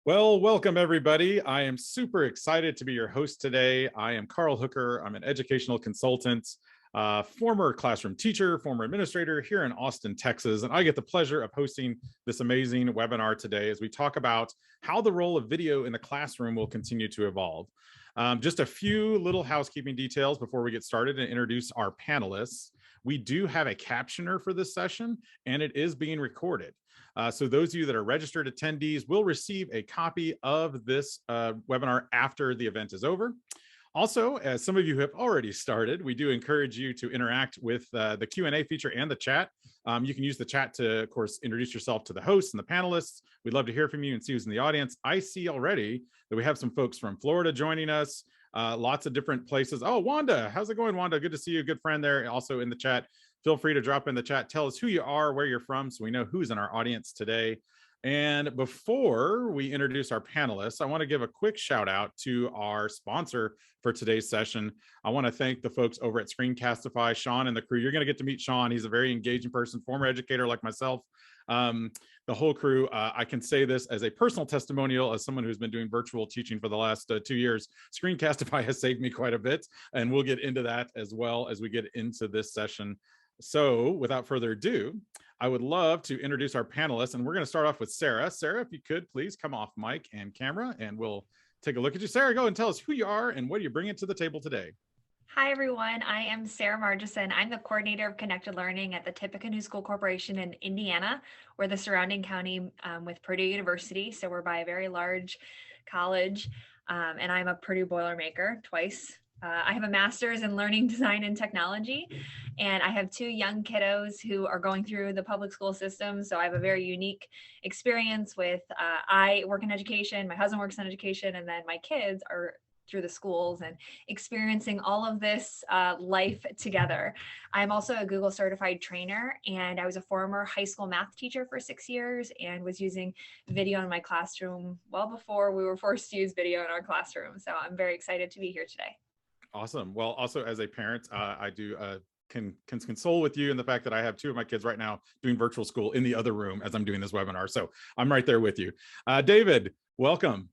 Well, welcome everybody. I am super excited to be your host today. I am Carl Hooker. I'm an educational consultant, former classroom teacher, former administrator here in Austin, Texas, and I get the pleasure of hosting this amazing webinar today as we talk about how the role of video in the classroom will continue to evolve. Just a few little housekeeping details before we get started and introduce our panelists. We do have a captioner for this session, and it is being recorded. So those of you that are registered attendees will receive a copy of this webinar after the event is over. Also, as some of you have already started, we do encourage you to interact with the Q&A feature and the chat. You can use the chat to, of course, introduce yourself to the hosts and the panelists. We'd love to hear from you and see who's in the audience. I see already that we have some folks from Florida joining us, lots of different places. Oh, Wanda, how's it going, Wanda? Good to see you, a good friend there also in the chat. Feel free to drop in the chat. Tell us who you are, where you're from, so we know who's in our audience today. And before we introduce our panelists, I want to give a quick shout out to our sponsor for today's session. I want to thank the folks over at Screencastify, Sean and the crew. You're going to get to meet Sean. He's a very engaging person, former educator like myself. The whole crew, I can say this as a personal testimonial, as someone who's been doing virtual teaching for the last 2 years. Screencastify has saved me quite a bit, and we'll get into that as well as we get into this session. So without further ado, I would love to introduce our panelists, and we're going to start off with Sarah. Sarah, if you could please come off mic and camera, and we'll take a look at you. Sarah, go and tell us who you are and what are you bringing to the table today. Hi, everyone. I am Sarah Margison. I'm the coordinator of Connected Learning at the Tippecanoe School Corporation in Indiana. We're the surrounding county with Purdue University, so we're by a very large college, and I'm a Purdue Boilermaker twice. I have a master's in learning design and technology, and I have 2 young kiddos who are going through the public school system. So I have a very unique experience with, I work in education, my husband works in education, and then my kids are through the schools and experiencing all of this life together. I'm also a Google certified trainer, and I was a former high school math teacher for 6 years and was using video in my classroom well before we were forced to use video in our classroom. So I'm very excited to be here today. Awesome. Well, also as a parent, I do can console with you in the fact that I have 2 of my kids right now doing virtual school in the other room as I'm doing this webinar. So I'm right there with you. David, welcome.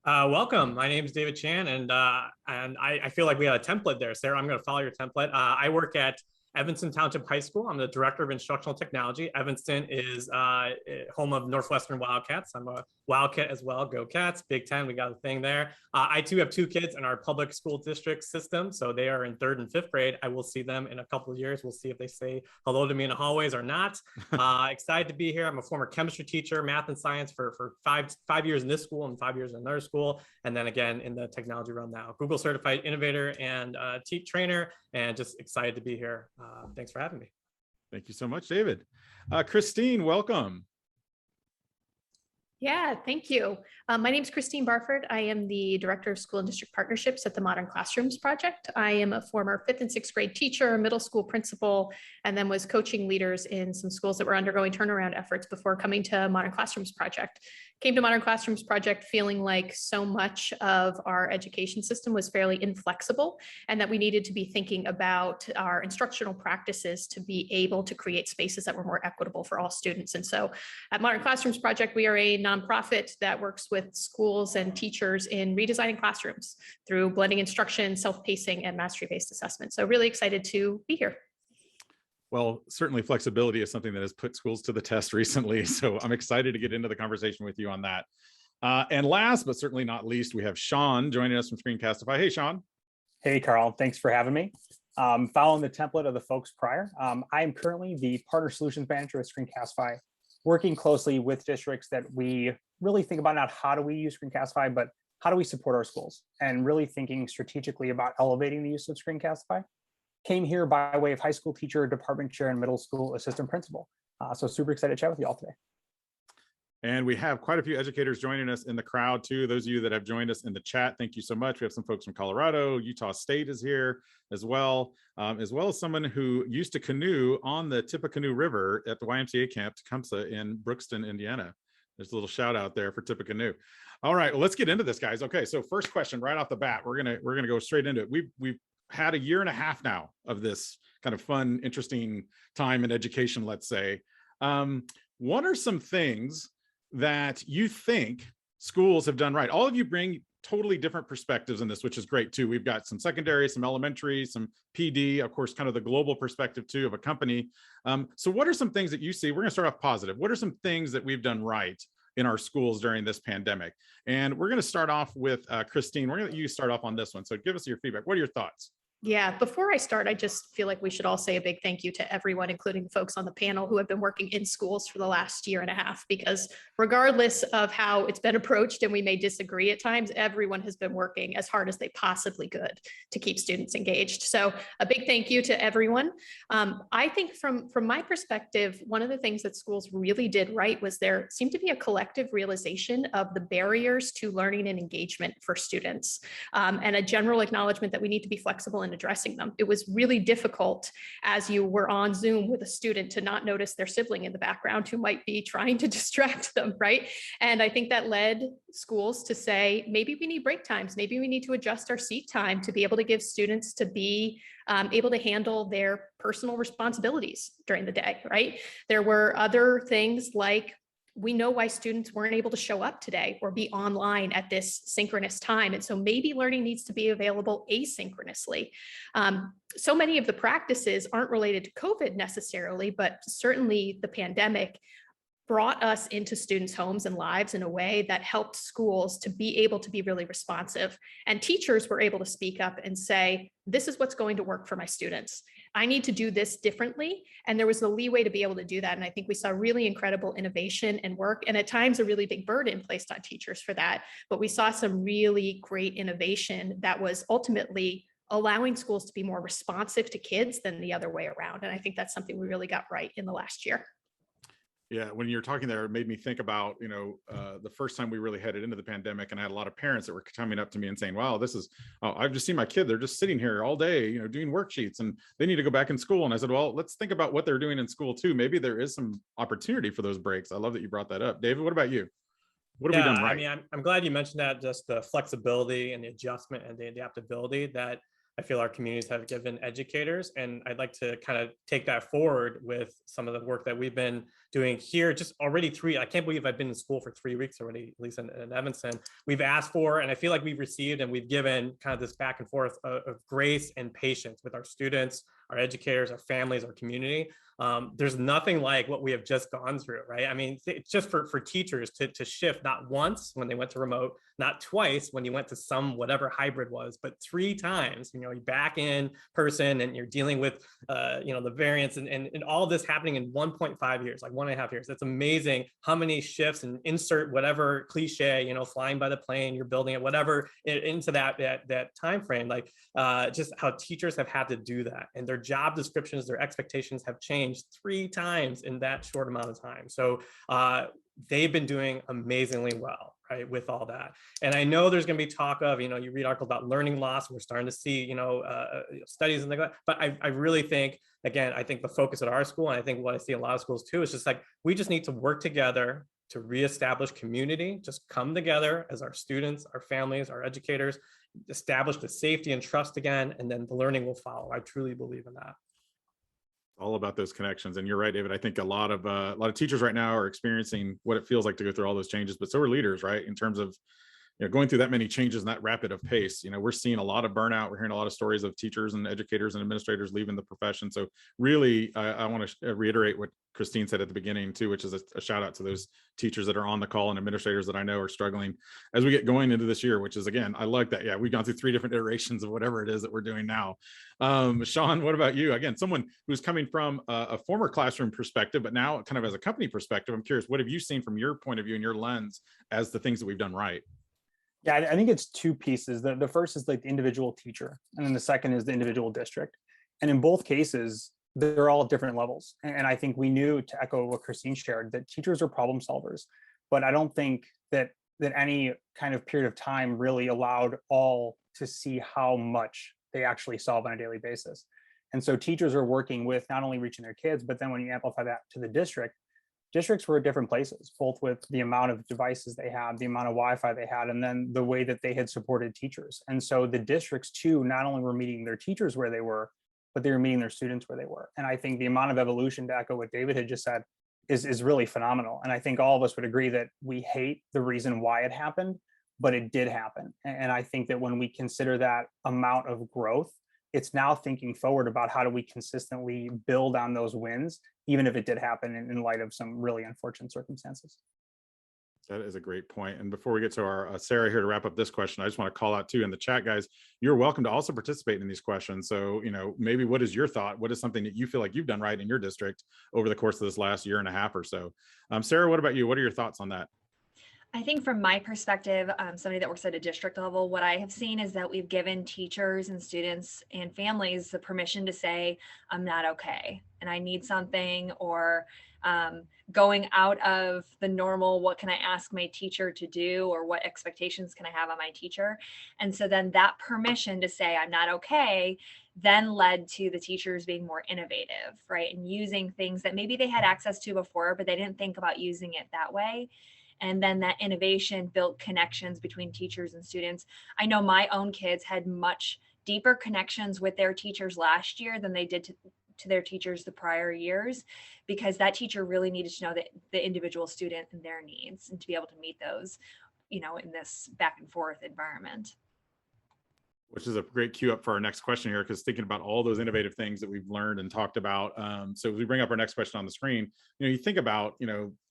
Welcome. My name is David Chan, and I feel like we had a template there, Sarah. I'm going to follow your template. I work at Evanston Township High School. I'm the director of instructional technology. Evanston is home of Northwestern Wildcats. I'm a Wildcat as well. Go Cats. Big Ten. We got a thing there. I too have 2 kids in our public school district system, so they are in 3rd and 5th grade. I will see them in a couple of years. We'll see if they say hello to me in the hallways or not. Excited to be here. I'm a former chemistry teacher, math and science for five years in this school and 5 years in another school, and then again in the technology realm now. Google certified innovator and trainer, and just excited to be here. Thanks for having me. Thank you so much, David. Christine, welcome. Yeah, thank you. My name is Christine Barford. I am the Director of School and District Partnerships at the Modern Classrooms Project. I am a former 5th and 6th grade teacher, middle school principal, and then was coaching leaders in some schools that were undergoing turnaround efforts before coming to Modern Classrooms Project. Came to Modern Classrooms Project feeling like so much of our education system was fairly inflexible, and that we needed to be thinking about our instructional practices to be able to create spaces that were more equitable for all students. And so at Modern Classrooms Project, we are a nonprofit that works with schools and teachers in redesigning classrooms through blending instruction, self-pacing, and mastery-based assessment. So really excited to be here. Well, certainly flexibility is something that has put schools to the test recently. So I'm excited to get into the conversation with you on that. And last, but certainly not least, we have Sean joining us from Screencastify. Hey, Sean. Hey, Carl. Thanks for having me. Following the template of the folks prior, I am currently the Partner Solutions Manager at Screencastify, working closely with districts that we really think about not how do we use Screencastify, but how do we support our schools, and really thinking strategically about elevating the use of Screencastify. Came here by way of high school teacher, department chair, and middle school assistant principal. So super excited to chat with you all today. And we have quite a few educators joining us in the crowd too. Those of you that have joined us in the chat, thank you so much. We have some folks from Colorado, Utah State is here as well as someone who used to canoe on the Tippecanoe River at the YMCA camp Tecumseh in Brookston, Indiana. There's a little shout out there for Tippecanoe. All right, well, let's get into this, guys. Okay, so first question right off the bat, we're gonna go straight into it. We've had a year and a half now of this kind of fun, interesting time in education, let's say. What are some things that you think schools have done right. All of you bring totally different perspectives in this, which is great too. We've got some secondary, some elementary, some PD, of course, kind of the global perspective too of a company. So what are some things that you see? We're going to start off positive. What are some things that we've done right in our schools during this pandemic? And we're going to start off with Christine. We're going to let you start off on this one. So give us your feedback. What are your thoughts? Yeah, before I start, I just feel like we should all say a big thank you to everyone, including the folks on the panel who have been working in schools for the last year and a half, because regardless of how it's been approached, and we may disagree at times, everyone has been working as hard as they possibly could to keep students engaged. So a big thank you to everyone. I think from my perspective, one of the things that schools really did right was there seemed to be a collective realization of the barriers to learning and engagement for students, and a general acknowledgement that we need to be flexible and addressing them. It was really difficult as you were on Zoom with a student to not notice their sibling in the background who might be trying to distract them, right? And I think that led schools to say, maybe we need break times, maybe we need to adjust our seat time to be able to give students to be able to handle their personal responsibilities during the day, right? There were other things like, we know why students weren't able to show up today or be online at this synchronous time. And so maybe learning needs to be available asynchronously. So many of the practices aren't related to COVID necessarily, but certainly the pandemic brought us into students' homes and lives in a way that helped schools to be able to be really responsive. And teachers were able to speak up and say, this is what's going to work for my students. I need to do this differently. And there was the leeway to be able to do that. And I think we saw really incredible innovation and work, and at times a really big burden placed on teachers for that. But we saw some really great innovation that was ultimately allowing schools to be more responsive to kids than the other way around. And I think that's something we really got right in the last year. Yeah, when you're talking there, it made me think about, the first time we really headed into the pandemic, and I had a lot of parents that were coming up to me and saying, wow, I've just seen my kid, they're just sitting here all day, doing worksheets, and they need to go back in school. And I said, well, let's think about what they're doing in school too. Maybe there is some opportunity for those breaks. I love that you brought that up. David, what about you? What have we done right? I mean, I'm glad you mentioned that, just the flexibility and the adjustment and the adaptability that I feel our communities have given educators. And I'd like to kind of take that forward with some of the work that we've been doing here. Just already I can't believe I've been in school for 3 weeks already, at least in Evanston. We've asked for, and I feel like we've received and we've given kind of this back and forth of grace and patience with our students, our educators, our families, our community. There's nothing like what we have just gone through, right? I mean, it's just for teachers to shift, not once when they went to remote, not twice when you went to some whatever hybrid was, but 3 times, you're back in person and you're dealing with, the variants and all of this happening in 1.5 years, like 1.5 years. That's amazing how many shifts, and insert whatever cliche, flying by the plane, you're building it, whatever, into that time frame, like just how teachers have had to do that, and their job descriptions, their expectations have changed 3 times in that short amount of time. So they've been doing amazingly well, right, with all that. And I know there's going to be talk of, you read articles about learning loss. We're starting to see, studies and things like that. But I really think, again, I think the focus at our school, and I think what I see in a lot of schools too, is just like, we just need to work together to reestablish community, just come together as our students, our families, our educators, establish the safety and trust again, and then the learning will follow. I truly believe in that. All about those connections. And you're right, David. I think a lot of teachers right now are experiencing what it feels like to go through all those changes, but so are leaders, right? In terms of going through that many changes and that rapid of pace. We're seeing a lot of burnout. We're hearing a lot of stories of teachers and educators and administrators leaving the profession. So really, I want to reiterate what Christine said at the beginning too, which is a shout out to those teachers that are on the call and administrators that I know are struggling as we get going into this year, which is, again, I like that. Yeah, we've gone through 3 different iterations of whatever it is that we're doing now. Sean, what about you? Again, someone who's coming from a former classroom perspective, but now kind of as a company perspective, I'm curious, what have you seen from your point of view and your lens as the things that we've done right? Yeah, I think it's 2 pieces. The first is like the individual teacher, and then the second is the individual district. And in both cases, they're all at different levels. And I think we knew, to echo what Christine shared, that teachers are problem solvers. But I don't think that any kind of period of time really allowed all to see how much they actually solve on a daily basis. And so teachers are working with not only reaching their kids, but then when you amplify that to the districts were at different places, both with the amount of devices they had, the amount of Wi-Fi they had, and then the way that they had supported teachers. And so the districts too, not only were meeting their teachers where they were, but they were meeting their students where they were. And I think the amount of evolution, to echo what David had just said, is really phenomenal. And I think all of us would agree that we hate the reason why it happened, but it did happen. And I think that when we consider that amount of growth, it's now thinking forward about how do we consistently build on those wins, even if it did happen in light of some really unfortunate circumstances. That is a great point. And before we get to our Sarah here to wrap up this question, I just want to call out too in the chat, guys, you're welcome to also participate in these questions. So, maybe what is your thought? What is something that you feel like you've done right in your district over the course of this last year and a half or so? Sarah, what about you? What are your thoughts on that? I think from my perspective, somebody that works at a district level, what I have seen is that we've given teachers and students and families the permission to say, I'm not okay and I need something, or going out of the normal, what can I ask my teacher to do, or what expectations can I have on my teacher? And so then that permission to say I'm not okay then led to the teachers being more innovative, right? And using things that maybe they had access to before, but they didn't think about using it that way. And then that innovation built connections between teachers and students. I know my own kids had much deeper connections with their teachers last year than they did to their teachers the prior years, because that teacher really needed to know the individual student and their needs and to be able to meet those, in this back and forth environment. Which is a great cue up for our next question here, because thinking about all those innovative things that we've learned and talked about. So as we bring up our next question on the screen, you think about,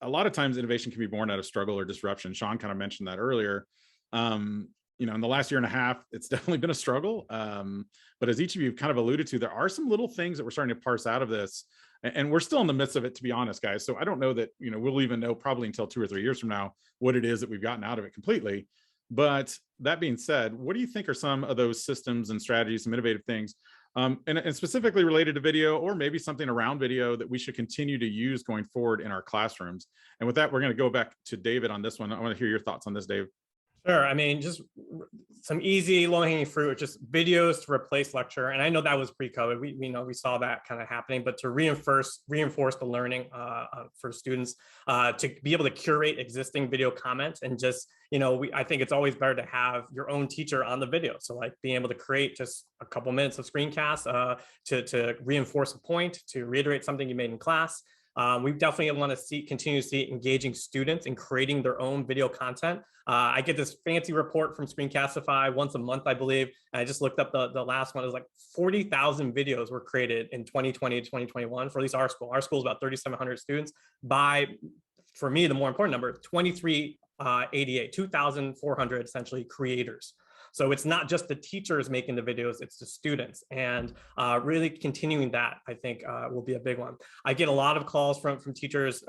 a lot of times innovation can be born out of struggle or disruption. Sean kind of mentioned that earlier. In the last year and a half, it's definitely been a struggle. But as each of you kind of alluded to, there are some little things that we're starting to parse out of this. And we're still in the midst of it, to be honest, guys. So I don't know that, we'll even know probably until 2 or 3 years from now what it is that we've gotten out of it completely. But that being said, what do you think are some of those systems and strategies, some innovative things, and specifically related to video, or maybe something around video, that we should continue to use going forward in our classrooms? And with that, we're going to go back to David on this one. I want to hear your thoughts on this, Dave. Sure. I mean, just some easy low-hanging fruit, just videos to replace lecture. And I know that was pre-COVID. We saw that kind of happening, but to reinforce the learning for students, to be able to curate existing video comments, and just, I think it's always better to have your own teacher on the video. So like being able to create just a couple minutes of screencast to reinforce a point, to reiterate something you made in class. We definitely want to continue to see engaging students in creating their own video content. I get this fancy report from Screencastify once a month, I believe. And I just looked up the last one. It was like 40,000 videos were created in 2020 to 2021 for at least our school. Our school is about 3,700 students by, for me, the more important number, 2388, 2,400 essentially creators. So it's not just the teachers making the videos, it's the students. And really continuing that, I think, will be a big one. I get a lot of calls from teachers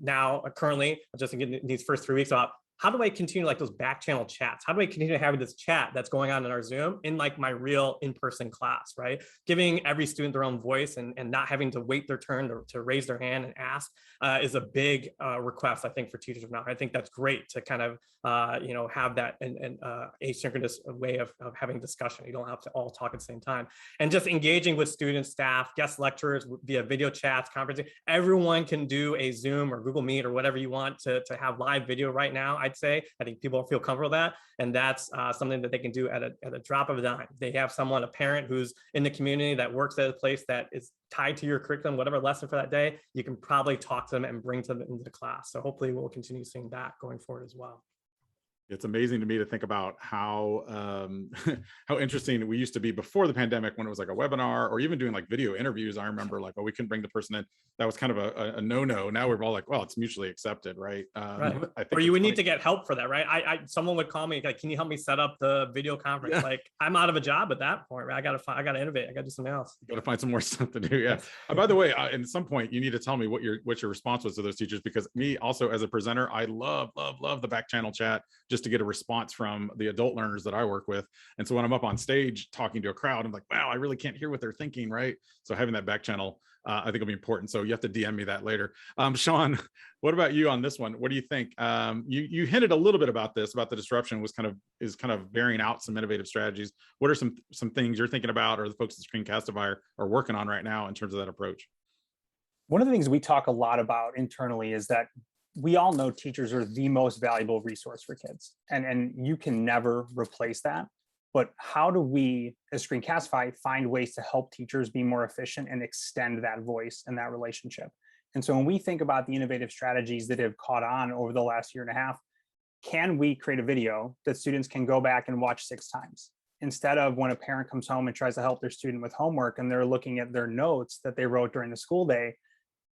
now, currently, just in these first 3 weeks, about how do I continue like those back channel chats? How do I continue having this chat that's going on in our Zoom in like my real in-person class, right? Giving every student their own voice and not having to wait their turn to raise their hand and ask is a big request, I think, for teachers now. I think that's great to kind of, have that and asynchronous way of having discussion. You don't have to all talk at the same time. And just engaging with students, staff, guest lecturers via video chats, conferencing. Everyone can do a Zoom or Google Meet or whatever you want to have live video right now. I'd say, I think people feel comfortable with that. And that's something that they can do at a drop of a dime. They have someone, a parent who's in the community that works at a place that is tied to your curriculum, whatever lesson for that day, you can probably talk to them and bring them into the class. So hopefully we'll continue seeing that going forward as well. It's amazing to me to think about how how interesting we used to be before the pandemic, when it was like a webinar or even doing like video interviews. I remember like, oh, we couldn't bring the person in. That was kind of a no-no. Now we're all like, well, it's mutually accepted, right? Right. I think or you would need to get help for that, right? Someone would call me like, can you help me set up the video conference? Yeah. Like I'm out of a job at that point, right? I gotta innovate. I gotta do something else. You gotta find some more stuff to do. Yeah. By the way, at some point you need to tell me what your response was to those teachers, because me also as a presenter, I love the back channel chat just to get a response from the adult learners that I work with. And so when I'm up on stage talking to a crowd, I'm like, wow, I really can't hear what they're thinking, right? So having that back channel, I think will be important. So you have to DM me that later. Sean, what about you on this one? What do you think? You hinted a little bit about this, about the disruption is kind of bearing out some innovative strategies. What are some things you're thinking about, or the folks at Screencastify are working on right now in terms of that approach? One of the things we talk a lot about internally is that we all know teachers are the most valuable resource for kids, and you can never replace that. But how do we, as Screencastify, find ways to help teachers be more efficient and extend that voice and that relationship? And so when we think about the innovative strategies that have caught on over the last year and a half, can we create a video that students can go back and watch 6 times? Instead of when a parent comes home and tries to help their student with homework and they're looking at their notes that they wrote during the school day,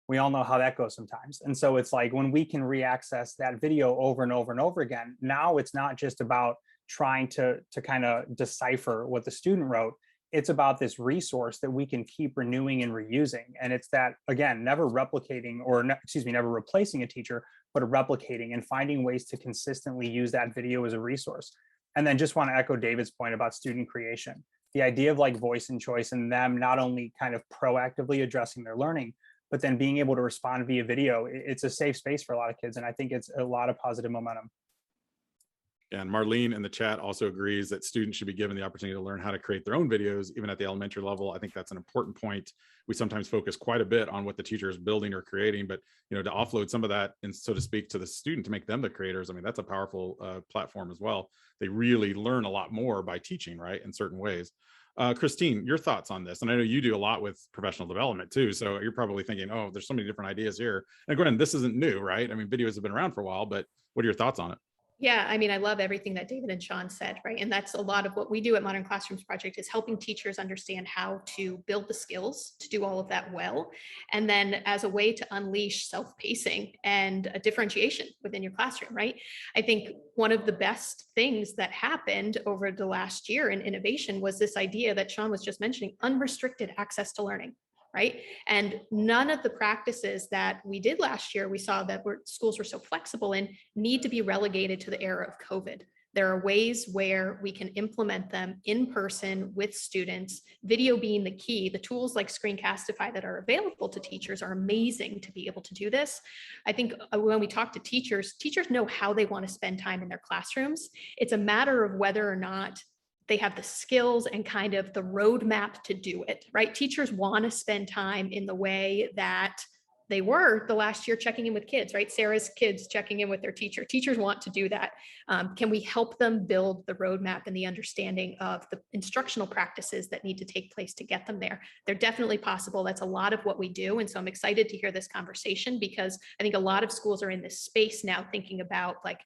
we all know how that goes sometimes. And so it's like when we can re-access that video over and over and over again, now it's not just about trying to kind of decipher what the student wrote. It's about this resource that we can keep renewing and reusing. And it's that, again, never replicating or never replacing a teacher, but replicating and finding ways to consistently use that video as a resource. And then just want to echo David's point about student creation. The idea of like voice and choice and them not only kind of proactively addressing their learning, but then being able to respond via video. It's a safe space for a lot of kids. And I think it's a lot of positive momentum. And Marlene in the chat also agrees that students should be given the opportunity to learn how to create their own videos, even at the elementary level. I think that's an important point. We sometimes focus quite a bit on what the teacher is building or creating, but to offload some of that and, so to speak, to the student to make them the creators. I mean, that's a powerful platform as well. They really learn a lot more by teaching, right, in certain ways. Christine, your thoughts on this? And I know you do a lot with professional development too. So you're probably thinking, oh, there's so many different ideas here. And again, this isn't new, right? I mean, videos have been around for a while, but what are your thoughts on it? Yeah, I mean, I love everything that David and Sean said, right? And that's a lot of what we do at Modern Classrooms Project is helping teachers understand how to build the skills to do all of that well. And then as a way to unleash self-pacing and a differentiation within your classroom, right? I think one of the best things that happened over the last year in innovation was this idea that Sean was just mentioning, unrestricted access to learning. Right. And none of the practices that we did last year, we saw that schools were so flexible in, need to be relegated to the era of COVID. There are ways where we can implement them in person with students, video being the key. The tools like Screencastify that are available to teachers are amazing to be able to do this. I think when we talk to teachers, teachers know how they want to spend time in their classrooms. It's a matter of whether or not they have the skills and kind of the roadmap to do it, right? Teachers want to spend time in the way that they were the last year checking in with kids, right? Sarah's kids checking in with their teacher. Teachers want to do that. Can we help them build the roadmap and the understanding of the instructional practices that need to take place to get them there? They're definitely possible. That's a lot of what we do. And so I'm excited to hear this conversation because I think a lot of schools are in this space now thinking about like,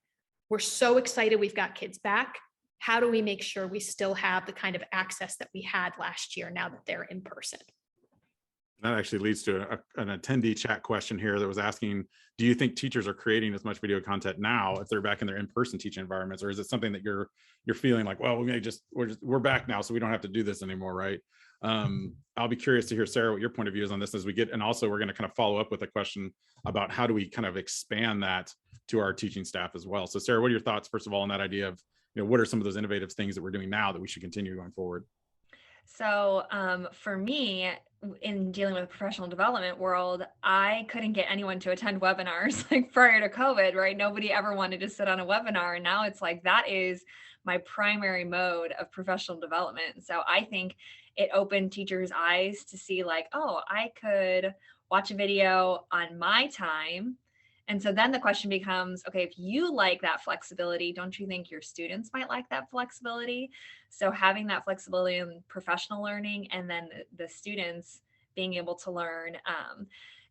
we're so excited we've got kids back. How do we make sure we still have the kind of access that we had last year now that they're in person? That actually leads to an attendee chat question here that was asking, do you think teachers are creating as much video content now if they're back in their in-person teaching environments, or is it something that you're feeling like, well, we're back now, so we don't have to do this anymore, right? I'll be curious to hear, Sarah, what your point of view is on this as we get, and also we're going to kind of follow up with a question about how do we kind of expand that to our teaching staff as well. So Sarah, what are your thoughts, first of all, on that idea of, what are some of those innovative things that we're doing now that we should continue going forward? So for me, in dealing with the professional development world, I couldn't get anyone to attend webinars like prior to COVID, right? Nobody ever wanted to sit on a webinar. And now it's like, that is my primary mode of professional development. So I think it opened teachers' eyes to see like, oh, I could watch a video on my time. And so then the question becomes, okay, if you like that flexibility, don't you think your students might like that flexibility? So having that flexibility in professional learning and then the students being able to learn.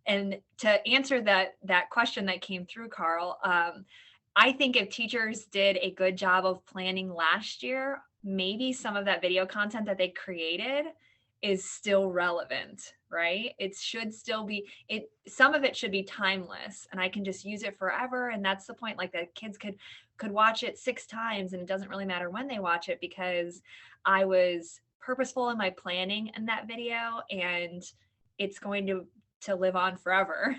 And to answer that question that came through, Carl, I think if teachers did a good job of planning last year, maybe some of that video content that they created is still relevant, right? It should still be, some of it should be timeless and I can just use it forever. And that's the point, like that kids could watch it 6 times and it doesn't really matter when they watch it because I was purposeful in my planning in that video and it's going to live on forever,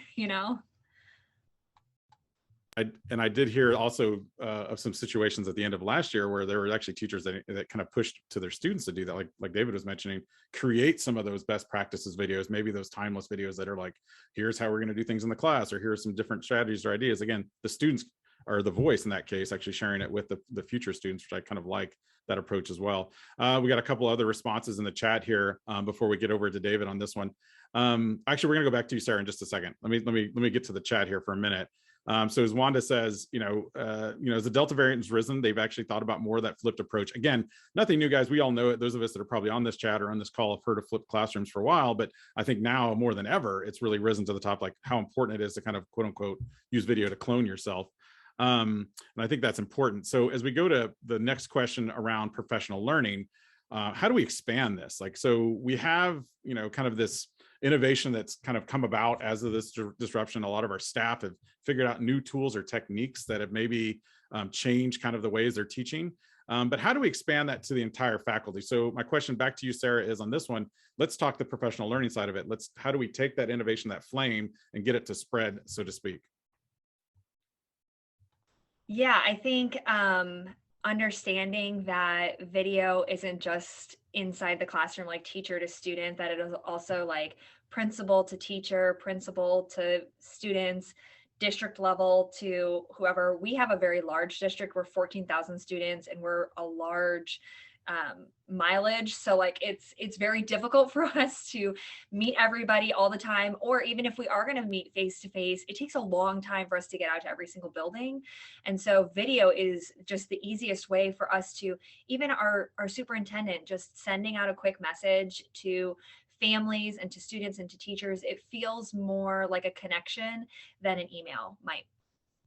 I did hear also of some situations at the end of last year where there were actually teachers that kind of pushed to their students to do that, like David was mentioning, create some of those best practices videos, maybe those timeless videos that are like, here's how we're going to do things in the class, or here's some different strategies or ideas. Again, the students are the voice in that case, actually sharing it with the future students, which I kind of like that approach as well. We got a couple other responses in the chat here before we get over to David on this one. Actually, we're going to go back to you, Sarah, in just a second. Let me get to the chat here for a minute. So as Wanda says, as the Delta variant has risen, they've actually thought about more of that flipped approach. Again, nothing new, guys. We all know it. Those of us that are probably on this chat or on this call have heard of flipped classrooms for a while, but I think now more than ever, it's really risen to the top, like how important it is to kind of quote unquote use video to clone yourself. And I think that's important. So as we go to the next question around professional learning, how do we expand this? Like, so we have, kind of this innovation that's kind of come about as of this disruption. A lot of our staff have figured out new tools or techniques that have maybe changed kind of the ways they're teaching. But how do we expand that to the entire faculty? So my question back to you, Sarah, is on this one, let's talk the professional learning side of it. How do we take that innovation, that flame, and get it to spread, so to speak? Yeah, I think understanding that video isn't just inside the classroom, like teacher to student, that it is also like principal to teacher, principal to students, district level to whoever. We have a very large district. We're 14,000 students and we're a large mileage. So like it's very difficult for us to meet everybody all the time, or even if we are going to meet face to face, it takes a long time for us to get out to every single building. And so video is just the easiest way for us to, even our superintendent just sending out a quick message to families and to students and to teachers, it feels more like a connection than an email might,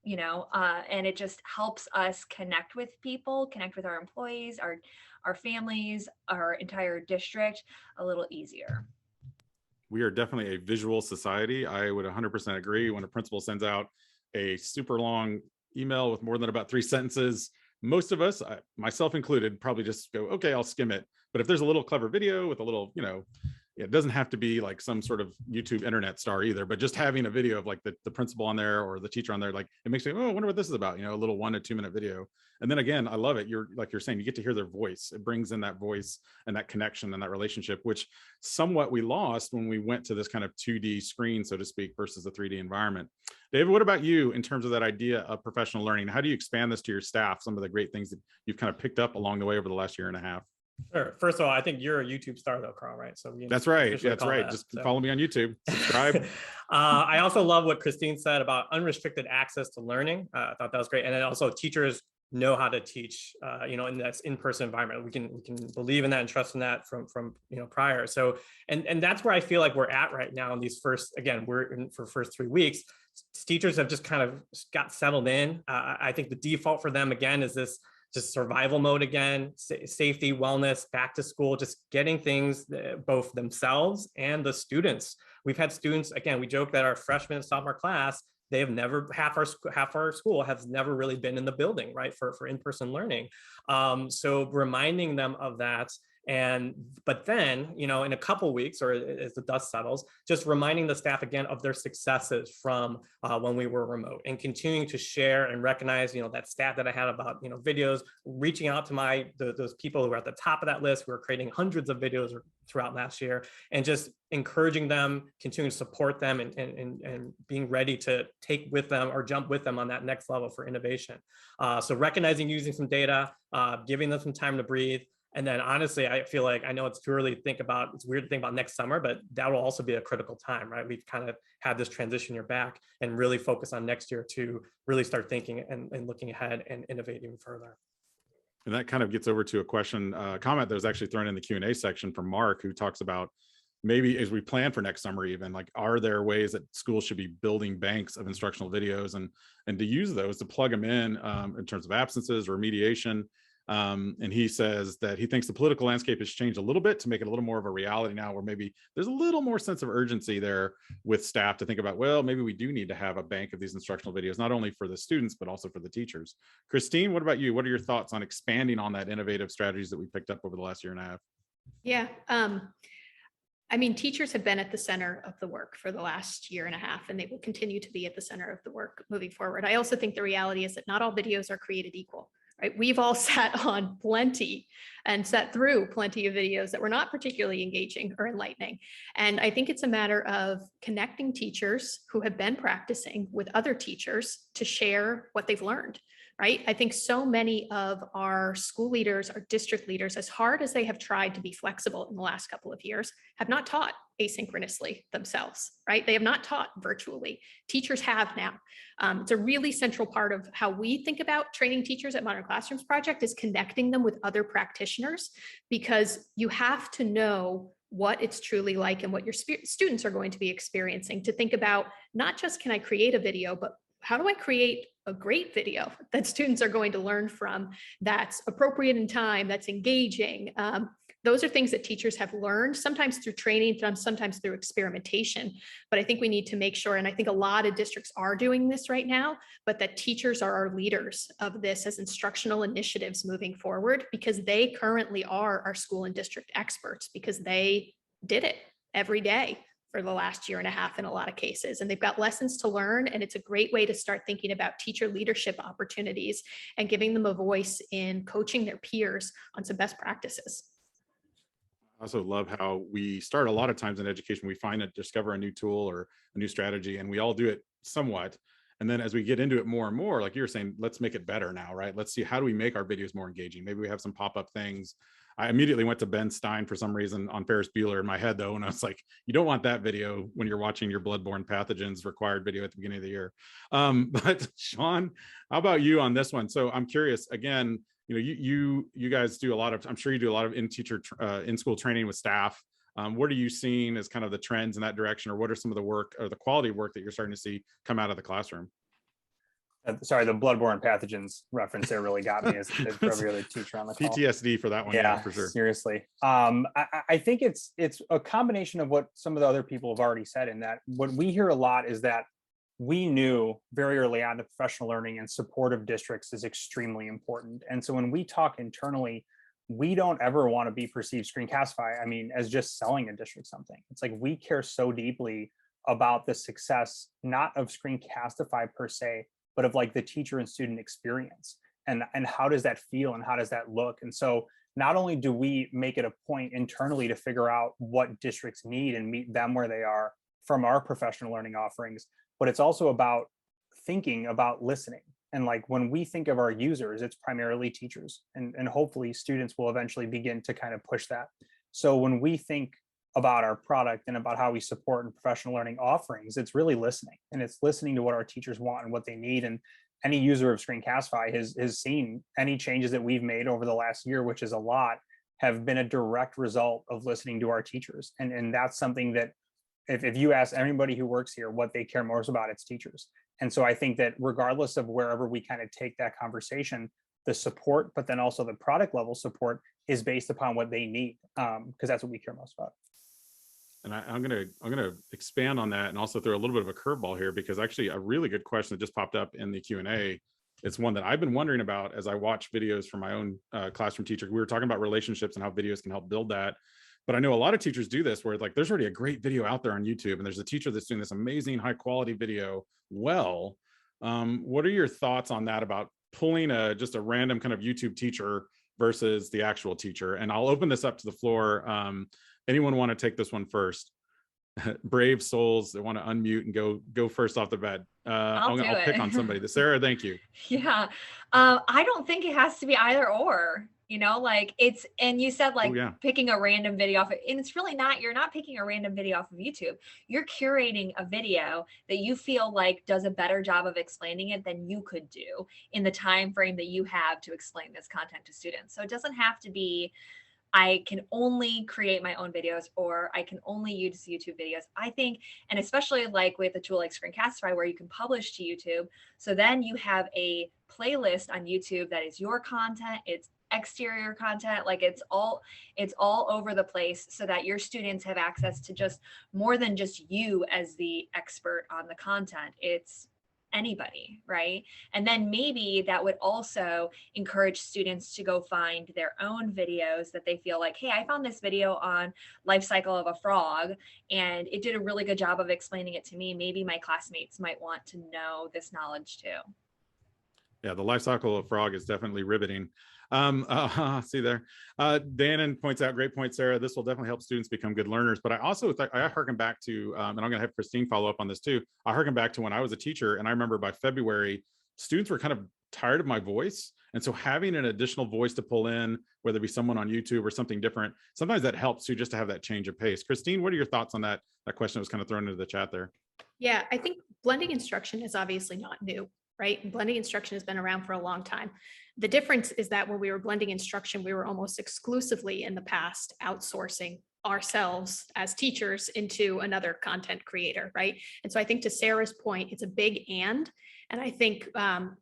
and it just helps us connect with people, connect with our employees, our families, our entire district a little easier. We are definitely a visual society. I would 100% agree. When a principal sends out a super long email with more than about 3 sentences, most of us, myself included, probably just go, okay, I'll skim it. But if there's a little clever video with a little, it doesn't have to be like some sort of YouTube internet star either, but just having a video of like the principal on there or the teacher on there, like it makes me, I wonder what this is about, a little 1 to 2 minute video. And then again, I love it. You're saying, you get to hear their voice. It brings in that voice and that connection and that relationship, which somewhat we lost when we went to this kind of 2D screen, so to speak, versus the 3D environment. David, what about you in terms of that idea of professional learning? How do you expand this to your staff? Some of the great things that you've kind of picked up along the way over the last year and a half. Sure. First of all, I think you're a YouTube star though, Carl, right? So that's right. That's right. Just follow me on YouTube, subscribe. I also love what Christine said about unrestricted access to learning. I thought that was great. And then also teachers know how to teach, in that in-person environment. We can believe in that and trust in that from prior. So, and that's where I feel like we're at right now in these first, again, we're in for first 3 weeks. Teachers have just kind of got settled in. I think the default for them again is this just survival mode again, safety, wellness, back to school, just getting things, both themselves and the students. We've had students, again, we joke that our freshman and sophomore class, they have never, half our school has never really been in the building, right, for in-person learning. So reminding them of that. But then, in a couple weeks, or as the dust settles, just reminding the staff again of their successes from when we were remote, and continuing to share and recognize, that stat that I had about, videos, reaching out to those people who are at the top of that list. We were creating hundreds of videos throughout last year, and just encouraging them, continuing to support them, and being ready to take with them or jump with them on that next level for innovation. So recognizing, using some data, giving them some time to breathe. And then honestly, I feel like, I know it's too early to think about, it's weird to think about next summer, but that will also be a critical time, right? We've kind of had this transition year back, and really focus on next year to really start thinking and looking ahead and innovating further. And that kind of gets over to a comment that was actually thrown in the Q&A section from Mark, who talks about maybe as we plan for next summer, even like, are there ways that schools should be building banks of instructional videos and to use those to plug them in terms of absences, remediation. And he says that he thinks the political landscape has changed a little bit to make it a little more of a reality now, where maybe there's a little more sense of urgency there with staff to think about, well, maybe we do need to have a bank of these instructional videos, not only for the students, but also for the teachers. Christine, what about you? What are your thoughts on expanding on that innovative strategies that we picked up over the last year and a half? Yeah. Teachers have been at the center of the work for the last year and a half, and they will continue to be at the center of the work moving forward. I also think the reality is that not all videos are created equal. Right? We've all sat on plenty and sat through plenty of videos that were not particularly engaging or enlightening. And I think it's a matter of connecting teachers who have been practicing with other teachers to share what they've learned. right? I think so many of our school leaders, our district leaders, as hard as they have tried to be flexible in the last couple of years, have not taught asynchronously themselves, right? They have not taught virtually. Teachers have now. It's a really central part of how we think about training teachers at Modern Classrooms Project is connecting them with other practitioners, because you have to know what it's truly like and what your students are going to be experiencing, to think about not just can I create a video, but how do I create a great video that students are going to learn from, that's appropriate in time, that's engaging. Those are things that teachers have learned, sometimes through training, sometimes through experimentation. But I think we need to make sure, and I think a lot of districts are doing this right now, but that teachers are our leaders of this as instructional initiatives moving forward, because they currently are our school and district experts, because they did it every day for the last year and a half in a lot of cases. And they've got lessons to learn. And it's a great way to start thinking about teacher leadership opportunities and giving them a voice in coaching their peers on some best practices. I also love how we start a lot of times in education, we discover a new tool or a new strategy, and we all do it somewhat. And then as we get into it more and more, like you're saying, let's make it better now, right? Let's see, how do we make our videos more engaging? Maybe we have some pop-up things. I immediately went to Ben Stein for some reason on Ferris Bueller in my head, though, and I was like, you don't want that video when you're watching your bloodborne pathogens required video at the beginning of the year. But Sean, how about you on this one? So I'm curious, again, you guys do a lot of, I'm sure you do a lot of in-school training with staff. What are you seeing as kind of the trends in that direction, or what are some of the work or the quality of work that you're starting to see come out of the classroom? Sorry, the bloodborne pathogens reference there really got me as for every other teacher on the call. PTSD for that one, yeah, for sure. Seriously. I think it's a combination of what some of the other people have already said, in that what we hear a lot is that we knew very early on that professional learning and supportive districts is extremely important. And so when we talk internally, we don't ever want to be perceived, Screencastify, I mean, as just selling a district something. It's like we care so deeply about the success, not of Screencastify per se, but of like the teacher and student experience, and how does that feel and how does that look? And so not only do we make it a point internally to figure out what districts need and meet them where they are from our professional learning offerings, but it's also about thinking about listening. And like when we think of our users, it's primarily teachers, and hopefully students will eventually begin to kind of push that. So when we think about our product and about how we support and professional learning offerings, it's really listening, and it's listening to what our teachers want and what they need. And any user of Screencastify has seen any changes that we've made over the last year, which is a lot, have been a direct result of listening to our teachers. And that's something that if you ask anybody who works here what they care most about, it's teachers. And so I think that regardless of wherever we kind of take that conversation, the support, but then also the product level support, is based upon what they need, because that's what we care most about. And I'm gonna expand on that and also throw a little bit of a curveball here, because actually a really good question that just popped up in the Q&A. It's one that I've been wondering about as I watch videos from my own classroom teacher. We were talking about relationships and how videos can help build that. But I know a lot of teachers do this where like there's already a great video out there on YouTube, and there's a teacher that's doing this amazing high quality video well. What are your thoughts on that, about pulling just a random kind of YouTube teacher versus the actual teacher? And I'll open this up to the floor. Anyone want to take this one first? Brave souls that want to unmute and go first off the bat. I'll pick on somebody. Sarah, thank you. Yeah. I don't think it has to be either or, like it's, and you said like picking a random video off, and it's really not, you're not picking a random video off of YouTube. You're curating a video that you feel like does a better job of explaining it than you could do in the time frame that you have to explain this content to students. So it doesn't have to be, I can only create my own videos or I can only use YouTube videos. I think, and especially like with a tool like Screencastify where you can publish to YouTube. So then you have a playlist on YouTube that is your content, it's exterior content, like it's all over the place, so that your students have access to just more than just you as the expert on the content. It's anybody, right? And then maybe that would also encourage students to go find their own videos that they feel like, hey, I found this video on life cycle of a frog and it did a really good job of explaining it to me. Maybe my classmates might want to know this knowledge too. Yeah, the life cycle of frog is definitely riveting. See there. Dannon points out, great point, Sarah. This will definitely help students become good learners. But I also I harken back to, and I'm going to have Christine follow up on this too. I harken back to when I was a teacher, and I remember by February, students were kind of tired of my voice. And so having an additional voice to pull in, whether it be someone on YouTube or something different, sometimes that helps you just to have that change of pace. Christine, what are your thoughts on that question that was kind of thrown into the chat there? Yeah, I think blending instruction is obviously not new, right? Blending instruction has been around for a long time. The difference is that when we were blending instruction, we were almost exclusively in the past outsourcing ourselves as teachers into another content creator, right? And so I think to Sarah's point, it's a big and I think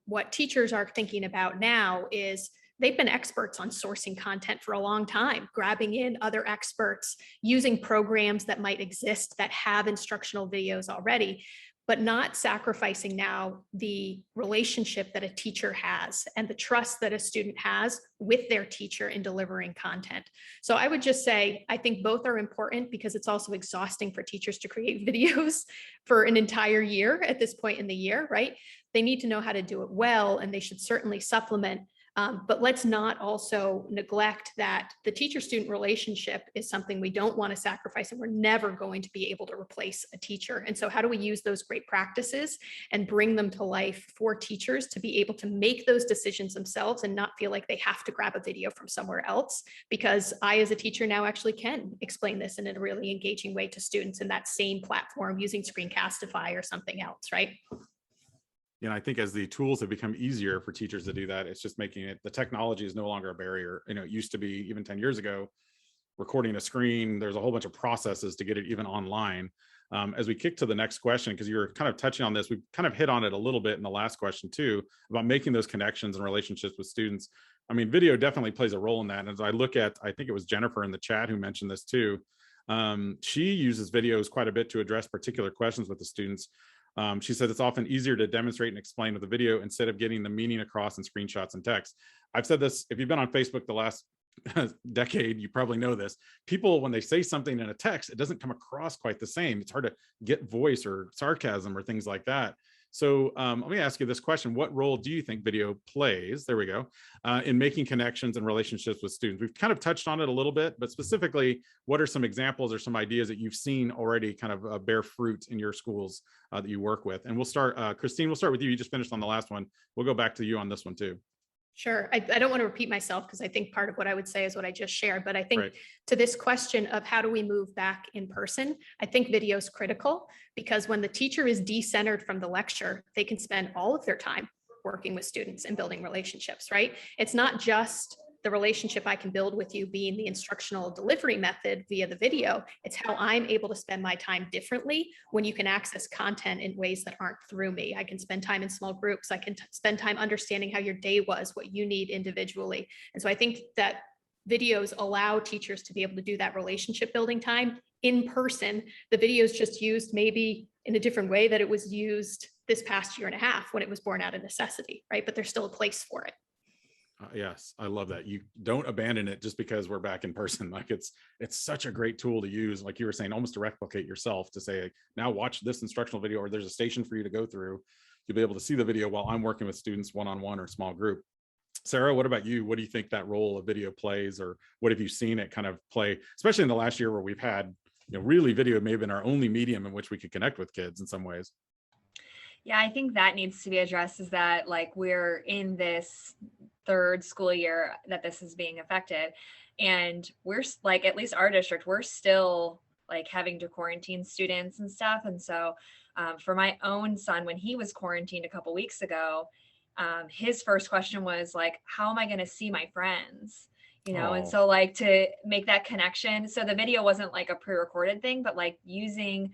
what teachers are thinking about now is they've been experts on sourcing content for a long time, grabbing in other experts, using programs that might exist that have instructional videos already, but not sacrificing now the relationship that a teacher has and the trust that a student has with their teacher in delivering content. So I would just say, I think both are important because it's also exhausting for teachers to create videos for an entire year at this point in the year, right? They need to know how to do it well, and they should certainly supplement. But let's not also neglect that the teacher-student relationship is something we don't want to sacrifice, and we're never going to be able to replace a teacher. And so how do we use those great practices and bring them to life for teachers to be able to make those decisions themselves and not feel like they have to grab a video from somewhere else? Because I, as a teacher now, actually can explain this in a really engaging way to students in that same platform using Screencastify or something else, right? I think as the tools have become easier for teachers to do that, it's just making it, the technology is no longer a barrier. It used to be, even 10 years ago, recording a screen, there's a whole bunch of processes to get it even online. As we kick to the next question, because you were kind of touching on this, we kind of hit on it a little bit in the last question too, about making those connections and relationships with students. I mean, video definitely plays a role in that. And as I look at, I think it was Jennifer in the chat who mentioned this too. She uses videos quite a bit to address particular questions with the students. She said it's often easier to demonstrate and explain with a video instead of getting the meaning across in screenshots and text. I've said this, if you've been on Facebook the last decade, you probably know this. People, when they say something in a text, it doesn't come across quite the same. It's hard to get voice or sarcasm or things like that. So let me ask you this question. What role do you think video plays, there we go, in making connections and relationships with students? We've kind of touched on it a little bit, but specifically, what are some examples or some ideas that you've seen already kind of bear fruit in your schools that you work with? And we'll start, Christine, we'll start with you. You just finished on the last one. We'll go back to you on this one too. Sure. I don't want to repeat myself because I think part of what I would say is what I just shared, but I think Right. to this question of how do we move back in person, I think video is critical because when the teacher is decentered from the lecture, they can spend all of their time working with students and building relationships, right? It's not just the relationship I can build with you being the instructional delivery method via the video. It's how I'm able to spend my time differently when you can access content in ways that aren't through me. I can spend time in small groups. I can spend time understanding how your day was, what you need individually. And so I think that videos allow teachers to be able to do that relationship building time in person. The video is just used maybe in a different way that it was used this past year and a half when it was born out of necessity, right? But there's still a place for it. Yes, I love that. You don't abandon it just because we're back in person. Like it's such a great tool to use, like you were saying, almost to replicate yourself, to say, now watch this instructional video, or there's a station for you to go through. You'll be able to see the video while I'm working with students one-on-one or small group. Sarah, what about you? What do you think that role of video plays, or what have you seen it kind of play, especially in the last year where we've had, really video may have been our only medium in which we could connect with kids in some ways? Yeah, I think that needs to be addressed, is that like we're in this third school year that this is being affected, and we're like, at least our district, we're still like having to quarantine students and stuff. And so for my own son, when he was quarantined a couple weeks ago, his first question was like, how am I going to see my friends? And so like to make that connection. So the video wasn't like a pre-recorded thing, but like using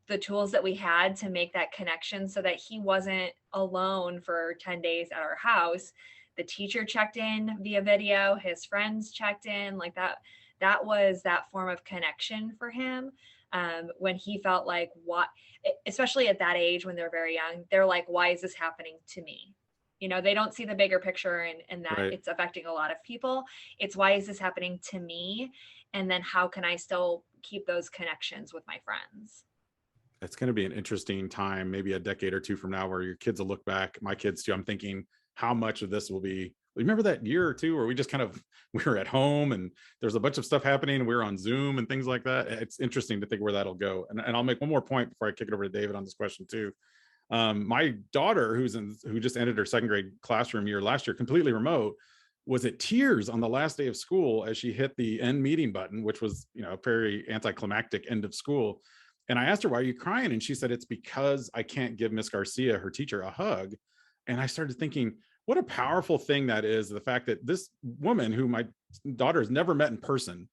the tools that we had to make that connection so that he wasn't alone for 10 days at our house. The teacher checked in via video, his friends checked in, like that was that form of connection for him. When he felt like, what, especially at that age, when they're very young, they're like, why is this happening to me? They don't see the bigger picture and that Right. It's affecting a lot of people. It's, why is this happening to me? And then how can I still keep those connections with my friends? It's going to be an interesting time, maybe a decade or two from now, where your kids will look back, my kids too. I'm thinking how much of this will be, remember that year or two where we just kind of, we were at home and there's a bunch of stuff happening and we were on Zoom and things like that. It's interesting to think where that'll go. And I'll make one more point before I kick it over to David on this question too. My daughter, who just ended her second grade classroom year last year, completely remote, was at tears on the last day of school as she hit the end meeting button, which was, a very anticlimactic end of school. And I asked her, why are you crying? And she said, it's because I can't give Miss Garcia, her teacher, a hug. And I started thinking, what a powerful thing that is. The fact that this woman, who my daughter has never met in person,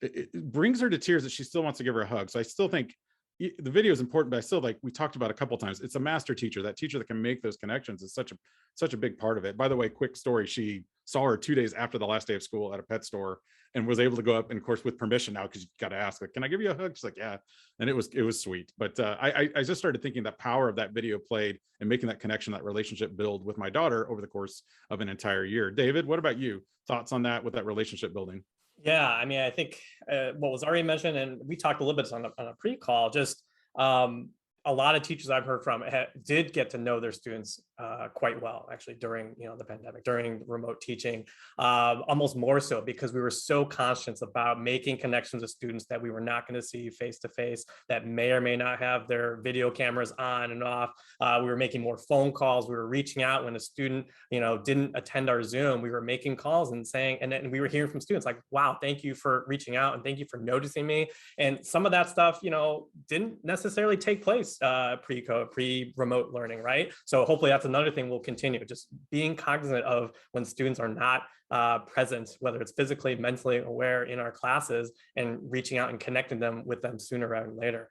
it brings her to tears that she still wants to give her a hug. So I still think the video is important, but I still, like we talked about a couple of times, it's a master teacher. That teacher that can make those connections is such a big part of it. By the way, quick story, she saw her 2 days after the last day of school at a pet store and was able to go up, and of course with permission now, because you got to ask, like, can I give you a hug? She's like, yeah. And it was sweet. But I just started thinking the power of that video played and making that connection, that relationship build with my daughter over the course of an entire year. David, what about you? Thoughts on that with that relationship building? Yeah, I mean, I think what was already mentioned, and we talked a little bit on a pre-call, just a lot of teachers I've heard from did get to know their students quite well, actually, during the pandemic, during remote teaching, almost more so because we were so conscious about making connections with students that we were not going to see face to face, that may or may not have their video cameras on and off. We were making more phone calls. We were reaching out when a student didn't attend our Zoom. We were making calls and saying, and then we were hearing from students like, wow, thank you for reaching out and thank you for noticing me. And some of that stuff didn't necessarily take place pre-remote learning, right? So hopefully that's another thing we'll continue, just being cognizant of when students are not present, whether it's physically, mentally aware in our classes, and reaching out and connecting them with them sooner rather than later.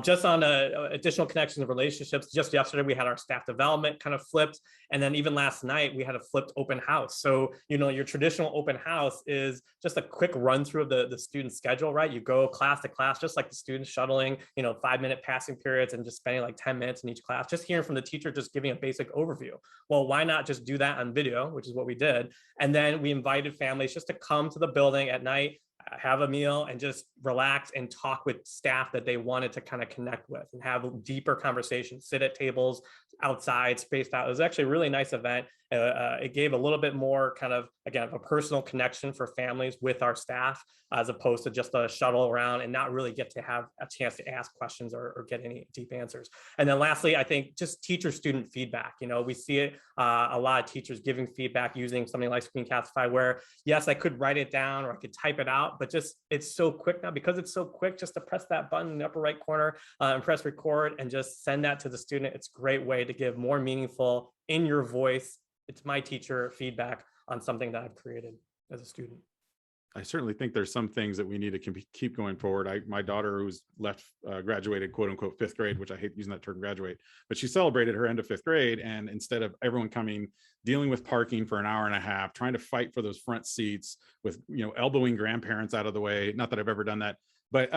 Just on additional connections and relationships, just yesterday we had our staff development kind of flipped, and then even last night we had a flipped open house. So your traditional open house is just a quick run through of the student schedule, right? You go class to class, just like the students shuttling 5-minute passing periods and just spending like 10 minutes in each class, just hearing from the teacher, just giving a basic overview. Well, why not just do that on video, which is what we did. And then we invited families just to come to the building at night, have a meal, and just relax and talk with staff that they wanted to kind of connect with and have deeper conversations, sit at tables outside, spaced out. It was actually a really nice event. It gave a little bit more kind of, again, a personal connection for families with our staff, as opposed to just a shuttle around and not really get to have a chance to ask questions or get any deep answers. And then lastly, I think just teacher-student feedback. We see it, a lot of teachers giving feedback using something like Screencastify, where yes, I could write it down or I could type it out, but just it's so quick now. Because it's so quick, just to press that button in the upper right corner and press record and just send that to the student. It's a great way to give more meaningful, in your voice, it's my teacher feedback on something that I've created as a student. I certainly think there's some things that we need to keep going forward. My daughter, who's graduated, quote unquote, 5th grade, which I hate using that term, graduate, but she celebrated her end of 5th grade. And instead of everyone coming, dealing with parking for an hour and a half, trying to fight for those front seats with, elbowing grandparents out of the way, not that I've ever done that, but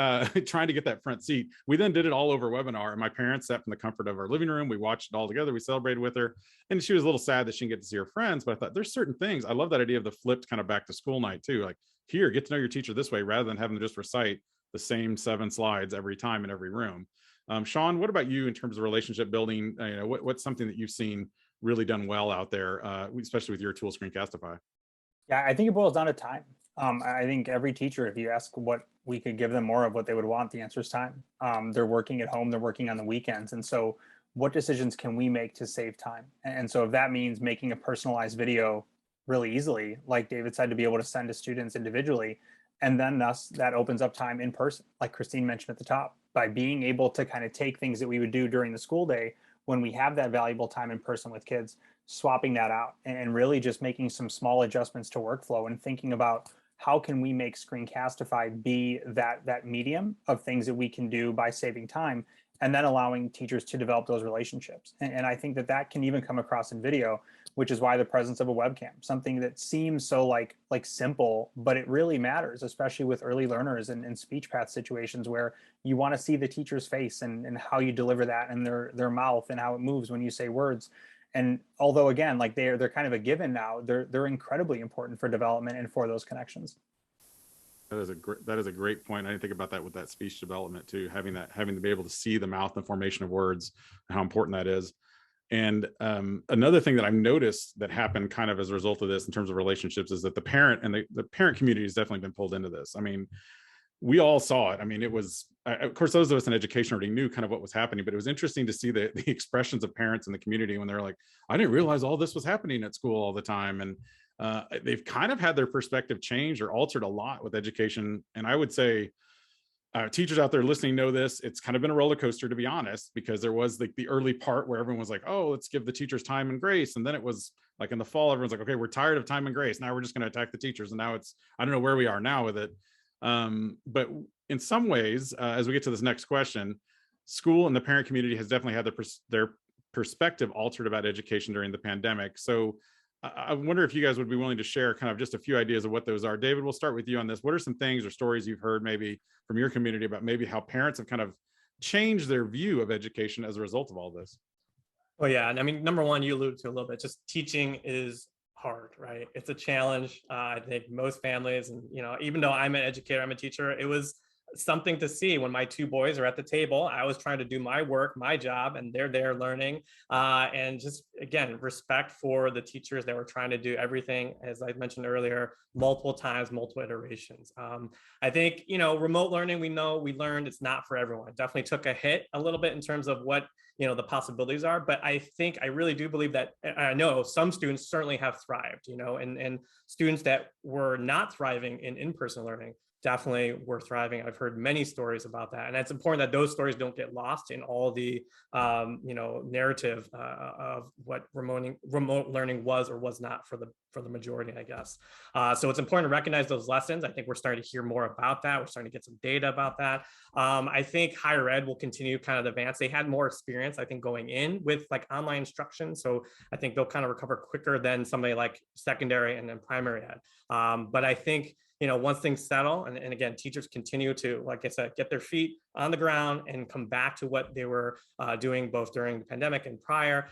trying to get that front seat. We then did it all over webinar, and my parents sat from the comfort of our living room. We watched it all together. We celebrated with her, and she was a little sad that she didn't get to see her friends. But I thought there's certain things. I love that idea of the flipped kind of back to school night too. Like, here, get to know your teacher this way, rather than having to just recite the same 7 slides every time in every room. Sean, what about you in terms of relationship building? What's something that you've seen really done well out there, especially with your tool, Screencastify? Yeah, I think it boils down to time. I think every teacher, if you ask what we could give them more of, what they would want, the answer is time. They're working at home, they're working on the weekends. And so what decisions can we make to save time? And so if that means making a personalized video really easily, like David said, to be able to send to students individually, and then that opens up time in person, like Christine mentioned at the top, by being able to kind of take things that we would do during the school day when we have that valuable time in person with kids, swapping that out and really just making some small adjustments to workflow and thinking about how can we make Screencastify be that medium of things that we can do by saving time, and then allowing teachers to develop those relationships. And I think that can even come across in video, which is why the presence of a webcam, something that seems so like simple, but it really matters, especially with early learners and speech path situations where you want to see the teacher's face and how you deliver that and their mouth and how it moves when you say words. And although, again, like they're kind of a given now, they're incredibly important for development and for those connections. That is a great point. I didn't think about that with that speech development too, having to be able to see the mouth and formation of words, and how important that is. And another thing that I've noticed that happened kind of as a result of this in terms of relationships is that the parent and the parent community has definitely been pulled into this. I mean, we all saw it. I mean, it was, of course, those of us in education already knew kind of what was happening, but it was interesting to see the expressions of parents in the community when they're like, I didn't realize all this was happening at school all the time. And they've kind of had their perspective changed or altered a lot with education. And I would say teachers out there listening know this. It's kind of been a roller coaster, to be honest, because there was like the early part where everyone was like, oh, let's give the teachers time and grace. And then it was like in the fall, everyone's like, okay, we're tired of time and grace. Now we're just going to attack the teachers. And now it's, I don't know where we are now with it. But in some ways, as we get to this next question, school and the parent community has definitely had their perspective altered about education during the pandemic. So I wonder if you guys would be willing to share kind of just a few ideas of what those are. David, we'll start with you on this. What are some things or stories you've heard maybe from your community about maybe how parents have kind of changed their view of education as a result of all this? Well, yeah, and I mean, number one, you alluded to a little bit, just teaching is hard, right? It's a challenge. I think most families, and even though I'm an educator, I'm a teacher, it was something to see when my two boys are at the table. I was trying to do my work, my job, and they're there learning. And just, again, respect for the teachers that were trying to do everything, as I mentioned earlier, multiple times, multiple iterations. I think, remote learning, we learned it's not for everyone. It definitely took a hit a little bit in terms of what the possibilities are. But I really do believe that, I know some students certainly have thrived, and students that were not thriving in in-person learning definitely were thriving. I've heard many stories about that. And it's important that those stories don't get lost in all the, narrative of what remote learning was or was not for the majority, I guess. So it's important to recognize those lessons. I think we're starting to hear more about that. We're starting to get some data about that. I think higher ed will continue kind of advance. They had more experience, I think, going in with like online instruction. So I think they'll kind of recover quicker than somebody like secondary and then primary ed. But I think, once things settle, and again, teachers continue to, like I said, get their feet on the ground and come back to what they were doing both during the pandemic and prior,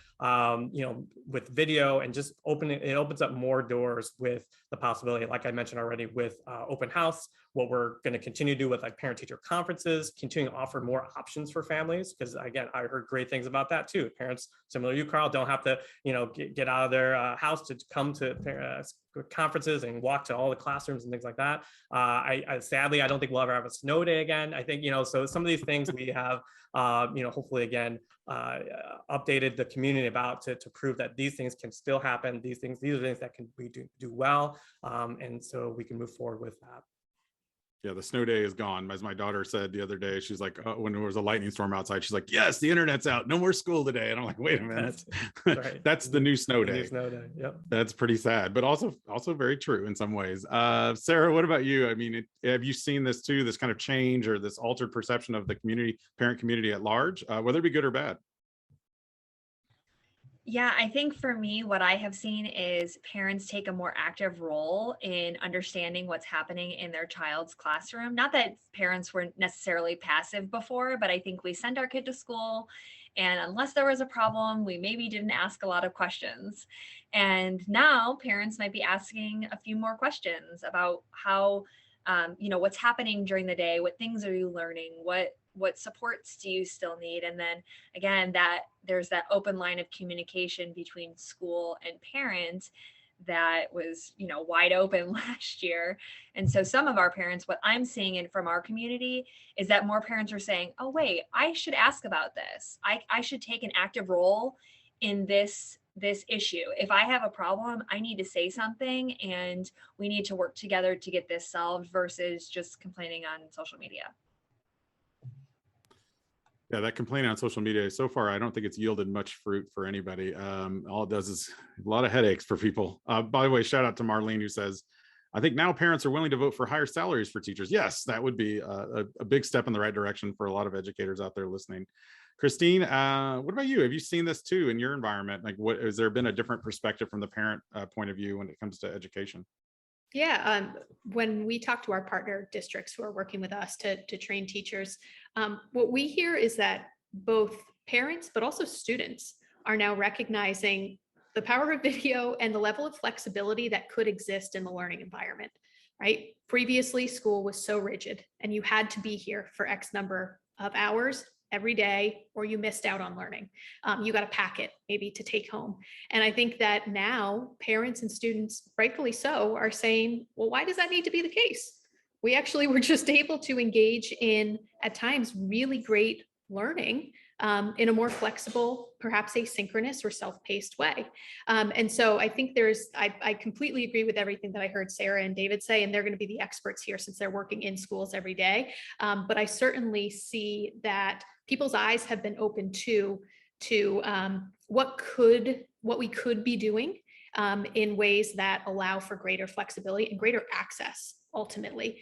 with video, and just it opens up more doors with the possibility, like I mentioned already, with open house, what we're going to continue to do with like parent teacher conferences, continuing to offer more options for families. Because again, I heard great things about that too. Parents, similar to you, Carl, don't have to, get out of their house to come to conferences and walk to all the classrooms and things like that. I sadly, I don't think we'll ever have a snow day again. I think, so some of these things we have, hopefully again, updated the community about to prove that these things can still happen. These are things that can we do well. And so we can move forward with that. Yeah, the snow day is gone. As my daughter said the other day, she's like, when there was a lightning storm outside, she's like, yes, the internet's out. No more school today. And I'm like, wait a minute. That's, right. That's the new snow day. New snow day. Yep. That's pretty sad, but also very true in some ways. Sarah, what about you? I mean, have you seen this too, this kind of change or this altered perception of the parent community at large, whether it be good or bad? Yeah, I think for me, what I have seen is parents take a more active role in understanding what's happening in their child's classroom. Not that parents were necessarily passive before, but I think we send our kid to school, and unless there was a problem, we maybe didn't ask a lot of questions. And now parents might be asking a few more questions about how, what's happening during the day, what things are you learning, what supports do you still need? And then again, that there's that open line of communication between school and parent that was, wide open last year. And so some of our parents, what I'm seeing in from our community is that more parents are saying, oh, wait, I should ask about this. I should take an active role in this issue. If I have a problem, I need to say something, and we need to work together to get this solved versus just complaining on social media. Yeah, that complaining on social media, so far, I don't think it's yielded much fruit for anybody. All it does is a lot of headaches for people. By the way, shout out to Marlene, who says, I think now parents are willing to vote for higher salaries for teachers. Yes, that would be a big step in the right direction for a lot of educators out there listening. Christine, what about you? Have you seen this too in your environment? Like, has there been a different perspective from the parent point of view when it comes to education? Yeah, when we talk to our partner districts who are working with us to train teachers, what we hear is that both parents, but also students are now recognizing the power of video and the level of flexibility that could exist in the learning environment, right? Previously, school was so rigid and you had to be here for X number of hours every day, or you missed out on learning. You got a packet maybe to take home. And I think that now parents and students, rightfully so, are saying, well, why does that need to be the case? we actually were just able to engage in, at times, really great learning in a more flexible, perhaps asynchronous or self-paced way. And so I think I completely agree with everything that I heard Sarah and David say, and they're going to be the experts here since they're working in schools every day. But I certainly see that people's eyes have been open to what we could be doing in ways that allow for greater flexibility and greater access ultimately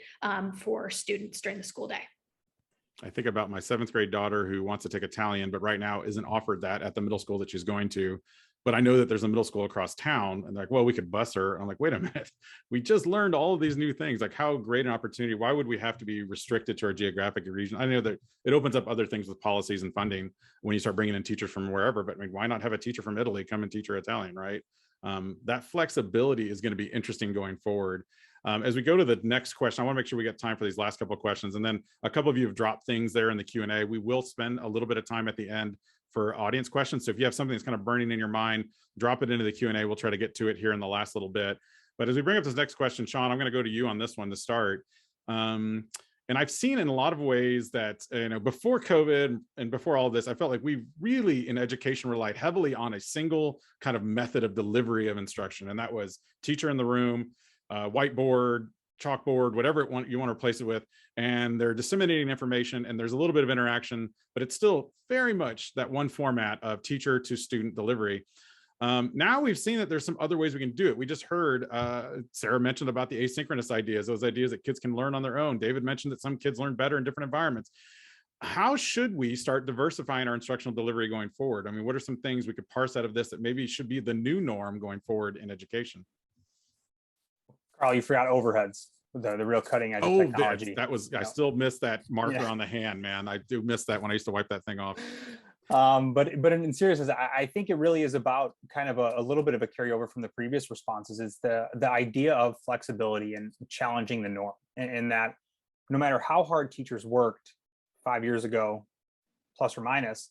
for students during the school day. I think about my 7th grade daughter who wants to take Italian, but right now isn't offered that at the middle school that she's going to. But I know that there's a middle school across town, and they're like, well, we could bus her. I'm like, wait a minute, we just learned all of these new things. Like, how great an opportunity. Why would we have to be restricted to our geographic region? I know that it opens up other things with policies and funding when you start bringing in teachers from wherever, but I mean, why not have a teacher from Italy come and teach her Italian, right? That flexibility is going to be interesting going forward. As we go to the next question, I want to make sure we get time for these last couple of questions. And then a couple of you have dropped things there in the Q&A. We will spend a little bit of time at the end for audience questions. So if you have something that's kind of burning in your mind, drop it into the Q&A. We'll try to get to it here in the last little bit. But as we bring up this next question, Sean, I'm going to go to you on this one to start. And I've seen in a lot of ways that, before COVID and before all of this, I felt like we really in education relied heavily on a single kind of method of delivery of instruction. And that was teacher in the room, whiteboard, chalkboard, whatever you want to replace it with. And they're disseminating information and there's a little bit of interaction, but it's still very much that one format of teacher to student delivery. Now we've seen that there's some other ways we can do it. We just heard Sarah mentioned about the asynchronous ideas, those ideas that kids can learn on their own. David mentioned that some kids learn better in different environments. How should we start diversifying our instructional delivery going forward? I mean, what are some things we could parse out of this that maybe should be the new norm going forward in education? Carl, you forgot overheads, the real cutting edge of technology. That was, I still miss that marker on the hand, man. I do miss that when I used to wipe that thing off. But in seriousness, I think it really is about kind of a little bit of a carryover from the previous responses. Is the idea of flexibility and challenging the norm, and that no matter how hard teachers worked 5 years ago, plus or minus,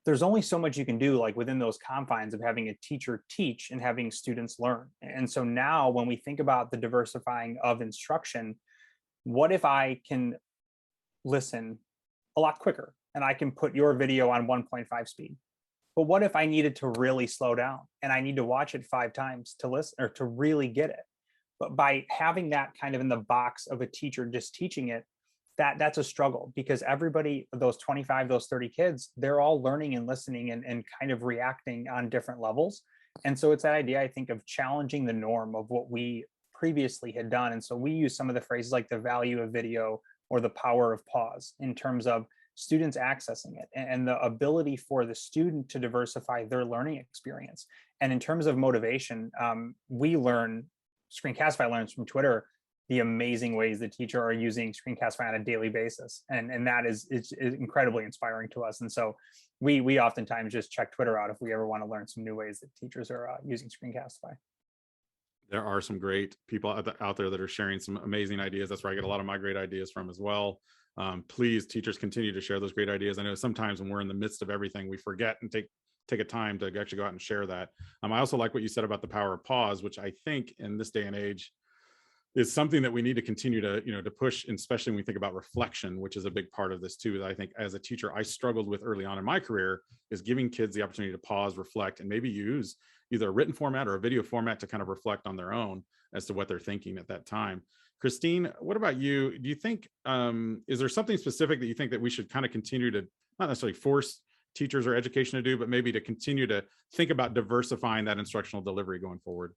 there's only so much you can do, like within those confines of having a teacher teach and having students learn. And so now when we think about the diversifying of instruction, what if I can listen a lot quicker and I can put your video on 1.5 speed? But what if I needed to really slow down and I need to watch it 5 times to listen or to really get it? But by having that kind of in the box of a teacher just teaching it, that's a struggle, because everybody, those 25, those 30 kids, they're all learning and listening and kind of reacting on different levels. And so it's that idea, I think, of challenging the norm of what we previously had done. And so we use some of the phrases like the value of video or the power of pause in terms of students accessing it and the ability for the student to diversify their learning experience. And in terms of motivation, Screencastify learns from Twitter the amazing ways the teacher are using Screencastify on a daily basis. And that is incredibly inspiring to us. And so we oftentimes just check Twitter out if we ever want to learn some new ways that teachers are using Screencastify. There are some great people out there that are sharing some amazing ideas. That's where I get a lot of my great ideas from as well. Please, teachers, continue to share those great ideas. I know sometimes when we're in the midst of everything, we forget and take a time to actually go out and share that. I also like what you said about the power of pause, which I think in this day and age is something that we need to continue to, to push, especially when we think about reflection, which is a big part of this too. I think as a teacher, I struggled with early on in my career is giving kids the opportunity to pause, reflect, and maybe use either a written format or a video format to kind of reflect on their own as to what they're thinking at that time. Christine, what about you? Do you think, is there something specific that you think that we should kind of continue to, not necessarily force teachers or education to do, but maybe to continue to think about diversifying that instructional delivery going forward?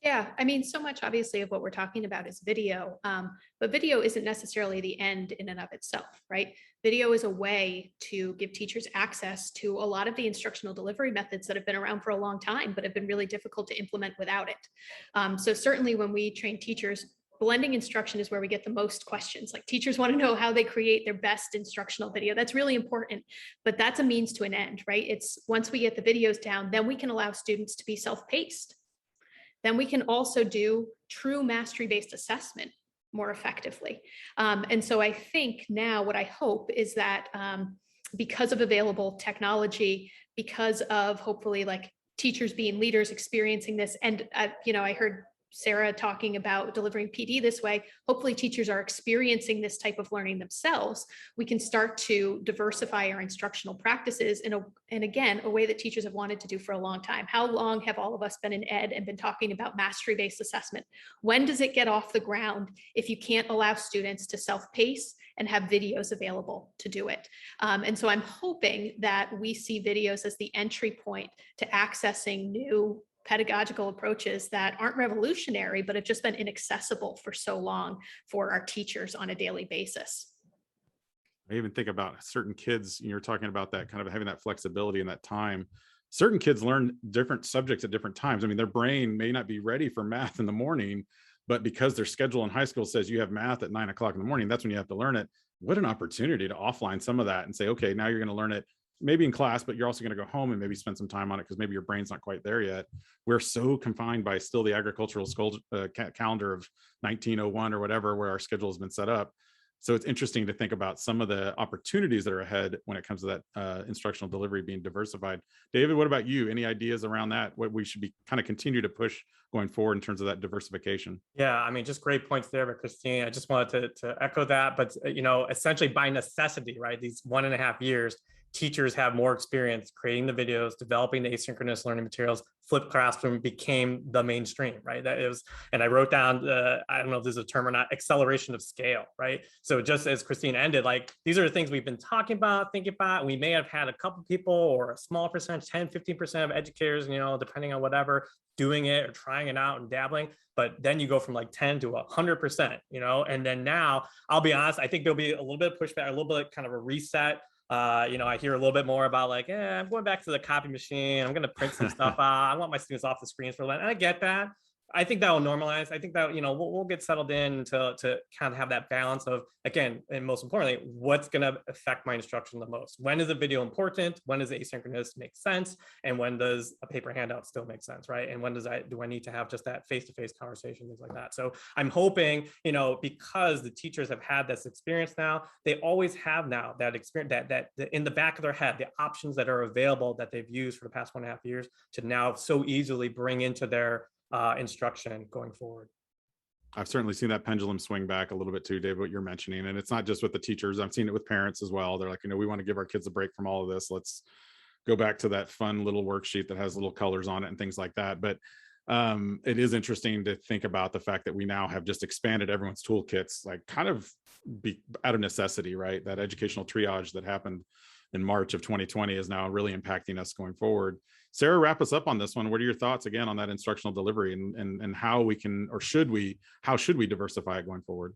Yeah, I mean, so much obviously of what we're talking about is video, but video isn't necessarily the end in and of itself, right? Video is a way to give teachers access to a lot of the instructional delivery methods that have been around for a long time, but have been really difficult to implement without it. So certainly when we train teachers, blending instruction is where we get the most questions. Like teachers want to know how they create their best instructional video. That's really important, but that's a means to an end, right? It's once we get the videos down, then we can allow students to be self-paced. Then we can also do true mastery-based assessment more effectively. And so I think now what I hope is that because of available technology, because of hopefully like teachers being leaders experiencing this, and I heard Sarah talking about delivering PD this way, hopefully teachers are experiencing this type of learning themselves. We can start to diversify our instructional practices in again, a way that teachers have wanted to do for a long time. How long have all of us been in ed and been talking about mastery-based assessment? When does it get off the ground if you can't allow students to self-pace and have videos available to do it? And so I'm hoping that we see videos as the entry point to accessing new pedagogical approaches that aren't revolutionary, but have just been inaccessible for so long for our teachers on a daily basis. I even think about certain kids, you're talking about that kind of having that flexibility and that time. Certain kids learn different subjects at different times. I mean, their brain may not be ready for math in the morning, but because their schedule in high school says you have math at 9 o'clock in the morning, that's when you have to learn it. What an opportunity to offline some of that and say, okay, now you're going to learn it maybe in class, but you're also going to go home and maybe spend some time on it because maybe your brain's not quite there yet. We're so confined by still the agricultural school calendar of 1901 or whatever, where our schedule has been set up. So it's interesting to think about some of the opportunities that are ahead when it comes to that instructional delivery being diversified. David, what about you? Any ideas around that? What we should be kind of continue to push going forward in terms of that diversification? Yeah, I mean, just great points there, but Christine, I just wanted to echo that. But, essentially by necessity, right, these 1.5 years, teachers have more experience creating the videos, developing the asynchronous learning materials. Flipped classroom became the mainstream, right? That is, and I wrote down I don't know if there's a term or not, acceleration of scale, right? So just as Christine ended, like these are the things we've been talking about, thinking about, and we may have had a couple people or a small percentage, 10, 15% of educators, depending on whatever, doing it or trying it out and dabbling. But then you go from like 10 to 100%, and then now I'll be honest, I think there'll be a little bit of pushback, a little bit kind of a reset. I hear a little bit more about like, I'm going back to the copy machine. I'm going to print some stuff out. I want my students off the screens for a little. And I get that. I think that will normalize. I think that, we'll get settled in to kind of have that balance of, again, and most importantly, what's going to affect my instruction the most? When is a video important? When does asynchronous make sense? And when does a paper handout still make sense, right? And when do I need to have just that face-to-face conversation, things like that? So I'm hoping, because the teachers have had this experience now, they always have now that experience, that in the back of their head, the options that are available that they've used for the past 1.5 years to now so easily bring into their instruction going forward. I've certainly seen that pendulum swing back a little bit too, Dave, what you're mentioning. And it's not just with the teachers. I've seen it with parents as well. They're like, we want to give our kids a break from all of this. Let's go back to that fun little worksheet that has little colors on it and things like that. But it is interesting to think about the fact that we now have just expanded everyone's toolkits, like kind of out of necessity, right? That educational triage that happened in March of 2020 is now really impacting us going forward. Sarah, wrap us up on this one. What are your thoughts again on that instructional delivery and how we can, or how should we diversify it going forward?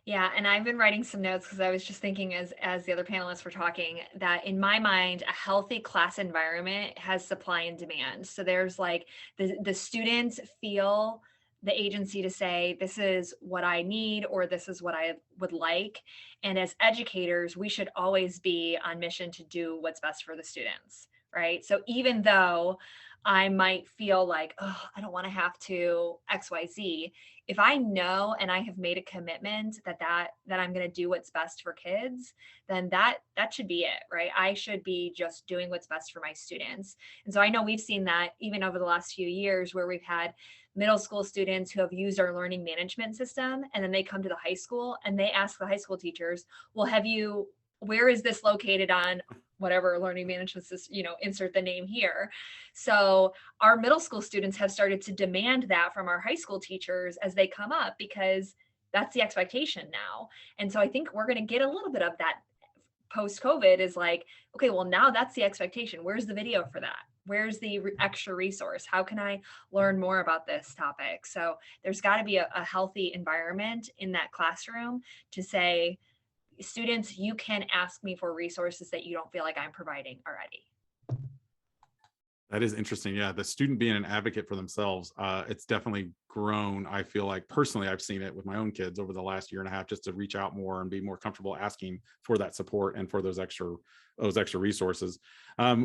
Yeah, and I've been writing some notes because I was just thinking as the other panelists were talking that in my mind, a healthy class environment has supply and demand. So there's like the students feel the agency to say, this is what I need, or this is what I would like. And as educators, we should always be on mission to do what's best for the students, right? So even though I might feel like, oh, I don't want to have to XYZ, if I know and I have made a commitment that I'm going to do what's best for kids, then that should be it, right? I should be just doing what's best for my students. And so I know we've seen that even over the last few years where we've had middle school students who have used our learning management system, and then they come to the high school and they ask the high school teachers, well, where is this located on whatever learning management system, insert the name here. So our middle school students have started to demand that from our high school teachers as they come up, because that's the expectation now. And so I think we're going to get a little bit of that post-COVID is like, okay, well, now that's the expectation. Where's the video for that? Where's the extra resource? How can I learn more about this topic? So there's got to be a healthy environment in that classroom to say, students, you can ask me for resources that you don't feel like I'm providing already. That is interesting. Yeah, the student being an advocate for themselves, it's definitely grown. I feel like personally, I've seen it with my own kids over the last 1.5 years, just to reach out more and be more comfortable asking for that support and for those extra resources.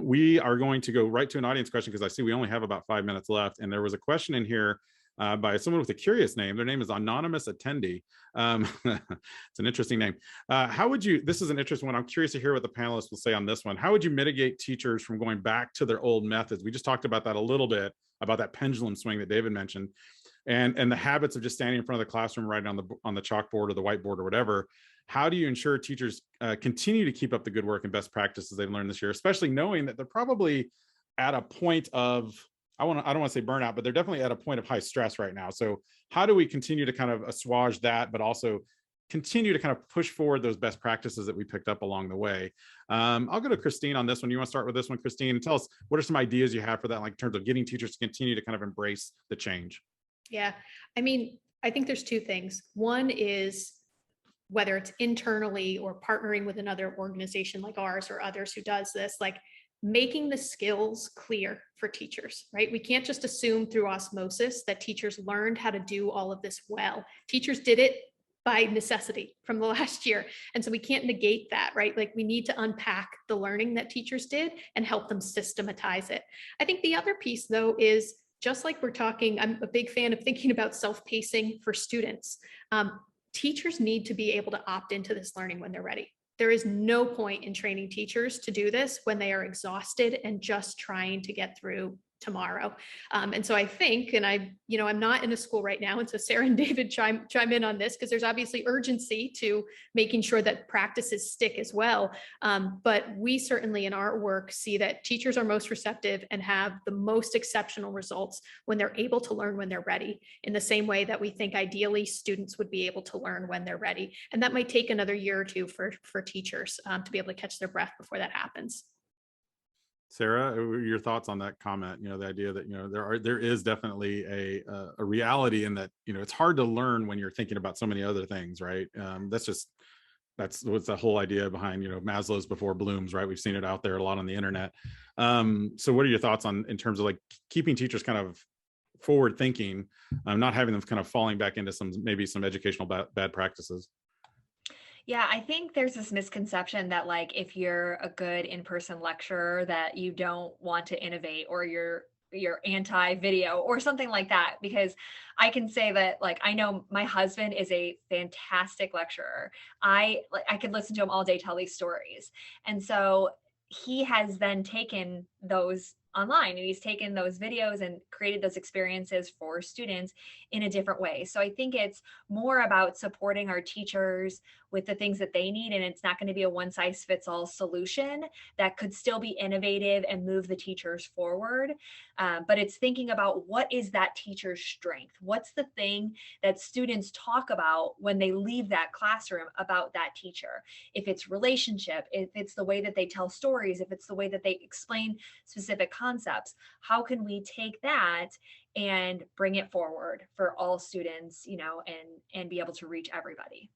We are going to go right to an audience question because I see we only have about 5 minutes left. And there was a question in here by someone with a curious name. Their name is Anonymous Attendee. It's an interesting name. How would you, this is an interesting one. I'm curious to hear what the panelists will say on this one. How would you mitigate teachers from going back to their old methods? We just talked about that a little bit, about that pendulum swing that David mentioned, and the habits of just standing in front of the classroom, writing on the chalkboard or the whiteboard or whatever. How do you ensure teachers continue to keep up the good work and best practices they've learned this year, especially knowing that they're probably at a point of, I don't want to say burnout, but they're definitely at a point of high stress right now. So how do we continue to kind of assuage that, but also continue to kind of push forward those best practices that we picked up along the way? I'll go to Christine on this one. You want to start with this one, Christine? Tell us, what are some ideas you have for that, like in terms of getting teachers to continue to kind of embrace the change? Yeah, I mean, I think there's two things. One is whether it's internally or partnering with another organization like ours or others who does this, like making the skills clear for teachers, right? We can't just assume through osmosis that teachers learned how to do all of this well. Teachers did it by necessity from the last year. And so we can't negate that, right? Like we need to unpack the learning that teachers did and help them systematize it. I think the other piece though is just like we're talking, I'm a big fan of thinking about self-pacing for students. Teachers need to be able to opt into this learning when they're ready. There is no point in training teachers to do this when they are exhausted and just trying to get through tomorrow. And so I think, and I'm not in a school right now, and so Sarah and David chime in on this because there's obviously urgency to making sure that practices stick as well. But we certainly in our work see that teachers are most receptive and have the most exceptional results when they're able to learn when they're ready, in the same way that we think ideally students would be able to learn when they're ready. And that might take another year or two for teachers to be able to catch their breath before that happens. Sarah, your thoughts on that comment? The idea that there is definitely a reality in that it's hard to learn when you're thinking about so many other things, right? That's what's the whole idea behind Maslow's before Bloom's, right? We've seen it out there a lot on the internet. So what are your thoughts on in terms of like keeping teachers kind of forward thinking, not having them kind of falling back into maybe some educational bad practices? Yeah, I think there's this misconception that like if you're a good in-person lecturer that you don't want to innovate, or you're anti-video or something like that, because I can say that like I know my husband is a fantastic lecturer. I could listen to him all day tell these stories. And so he has then taken those online and he's taken those videos and created those experiences for students in a different way. So I think it's more about supporting our teachers with the things that they need. And it's not going to be a one size fits all solution that could still be innovative and move the teachers forward. But it's thinking about what is that teacher's strength? What's the thing that students talk about when they leave that classroom about that teacher? If it's relationship, if it's the way that they tell stories, if it's the way that they explain specific concepts, how can we take that and bring it forward for all students, and be able to reach everybody?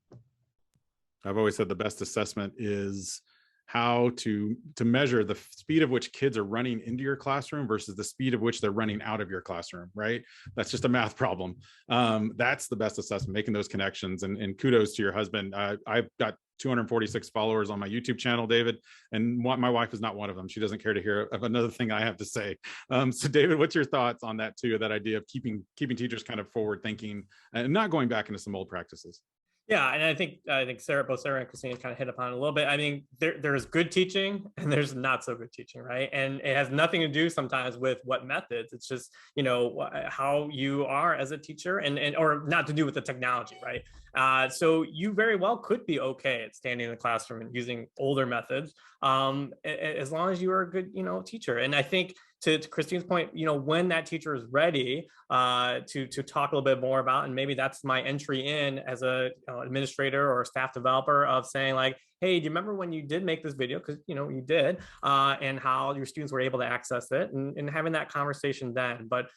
I've always said the best assessment is how to measure the speed of which kids are running into your classroom versus the speed of which they're running out of your classroom, right? That's just a math problem. That's the best assessment, making those connections. And kudos to your husband. I've got 246 followers on my YouTube channel, David, and my wife is not one of them. She doesn't care to hear of another thing I have to say. So David, what's your thoughts on that too, that idea of keeping teachers kind of forward thinking and not going back into some old practices? Yeah, and I think both Sarah and Christine kind of hit upon it a little bit. I mean, there's good teaching and there's not so good teaching, right? And it has nothing to do sometimes with what methods. It's just how you are as a teacher, and or not to do with the technology, right? So you very well could be okay at standing in the classroom and using older methods, as long as you are a good teacher. And I think to Christine's point, when that teacher is ready to talk a little bit more about, and maybe that's my entry in as a administrator or a staff developer, of saying like, hey, do you remember when you did make this video? Because you did, and how your students were able to access it, and having that conversation then. But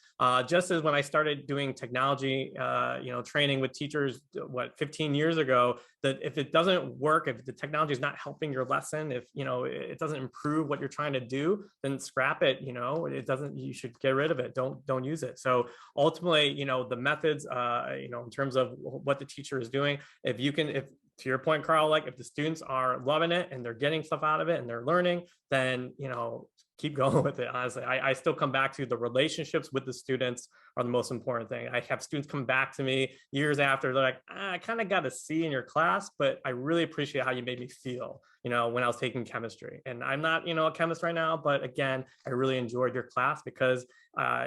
just as when I started doing technology, training with teachers, 15 years ago, that if it doesn't work, if the technology is not helping your lesson, if it doesn't improve what you're trying to do, then scrap it. It doesn't. You should get rid of it. Don't use it. So ultimately, the methods, in terms of what the teacher is doing, if to your point, Carl, like if the students are loving it and they're getting stuff out of it and they're learning, then keep going with it. Honestly, I still come back to the relationships with the students are the most important thing. I have students come back to me years after. They're like, I kind of got a C in your class, but I really appreciate how you made me feel, when I was taking chemistry. And I'm not, a chemist right now, but again, I really enjoyed your class because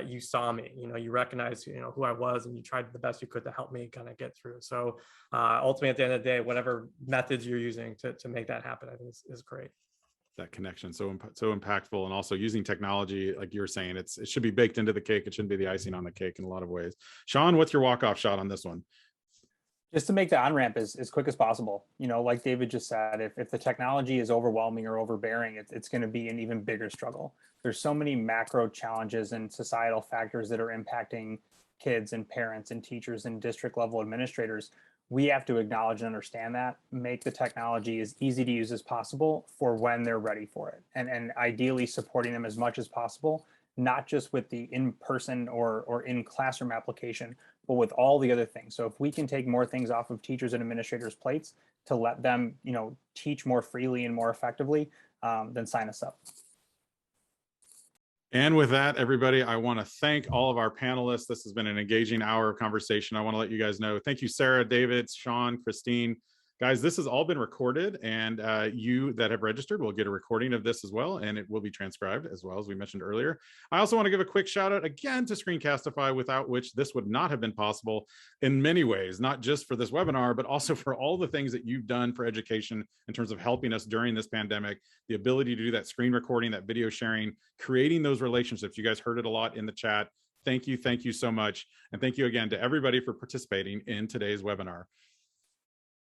you saw me, you recognized, who I was, and you tried the best you could to help me kind of get through. So ultimately, at the end of the day, whatever methods you're using to make that happen, I think is great. That connection, so impactful. And also using technology, like you were saying, it should be baked into the cake. It shouldn't be the icing on the cake in a lot of ways. Sean, what's your walk-off shot on this one? Just to make the on-ramp as quick as possible. Like David just said, if the technology is overwhelming or overbearing, it's going to be an even bigger struggle. There's so many macro challenges and societal factors that are impacting kids and parents and teachers and district level administrators. We have to acknowledge and understand that, make the technology as easy to use as possible for when they're ready for it. And ideally supporting them as much as possible, not just with the in-person or in-classroom application, but with all the other things. So if we can take more things off of teachers and administrators' plates to let them, teach more freely and more effectively, then sign us up. And with that, everybody, I want to thank all of our panelists. This has been an engaging hour of conversation. I want to let you guys know. Thank you, Sarah, David, Sean, Christine. Guys, this has all been recorded, and you that have registered will get a recording of this as well, and it will be transcribed as well, as we mentioned earlier. I also want to give a quick shout out again to Screencastify, without which this would not have been possible in many ways, not just for this webinar, but also for all the things that you've done for education in terms of helping us during this pandemic, the ability to do that screen recording, that video sharing, creating those relationships. You guys heard it a lot in the chat. Thank you so much. And thank you again to everybody for participating in today's webinar.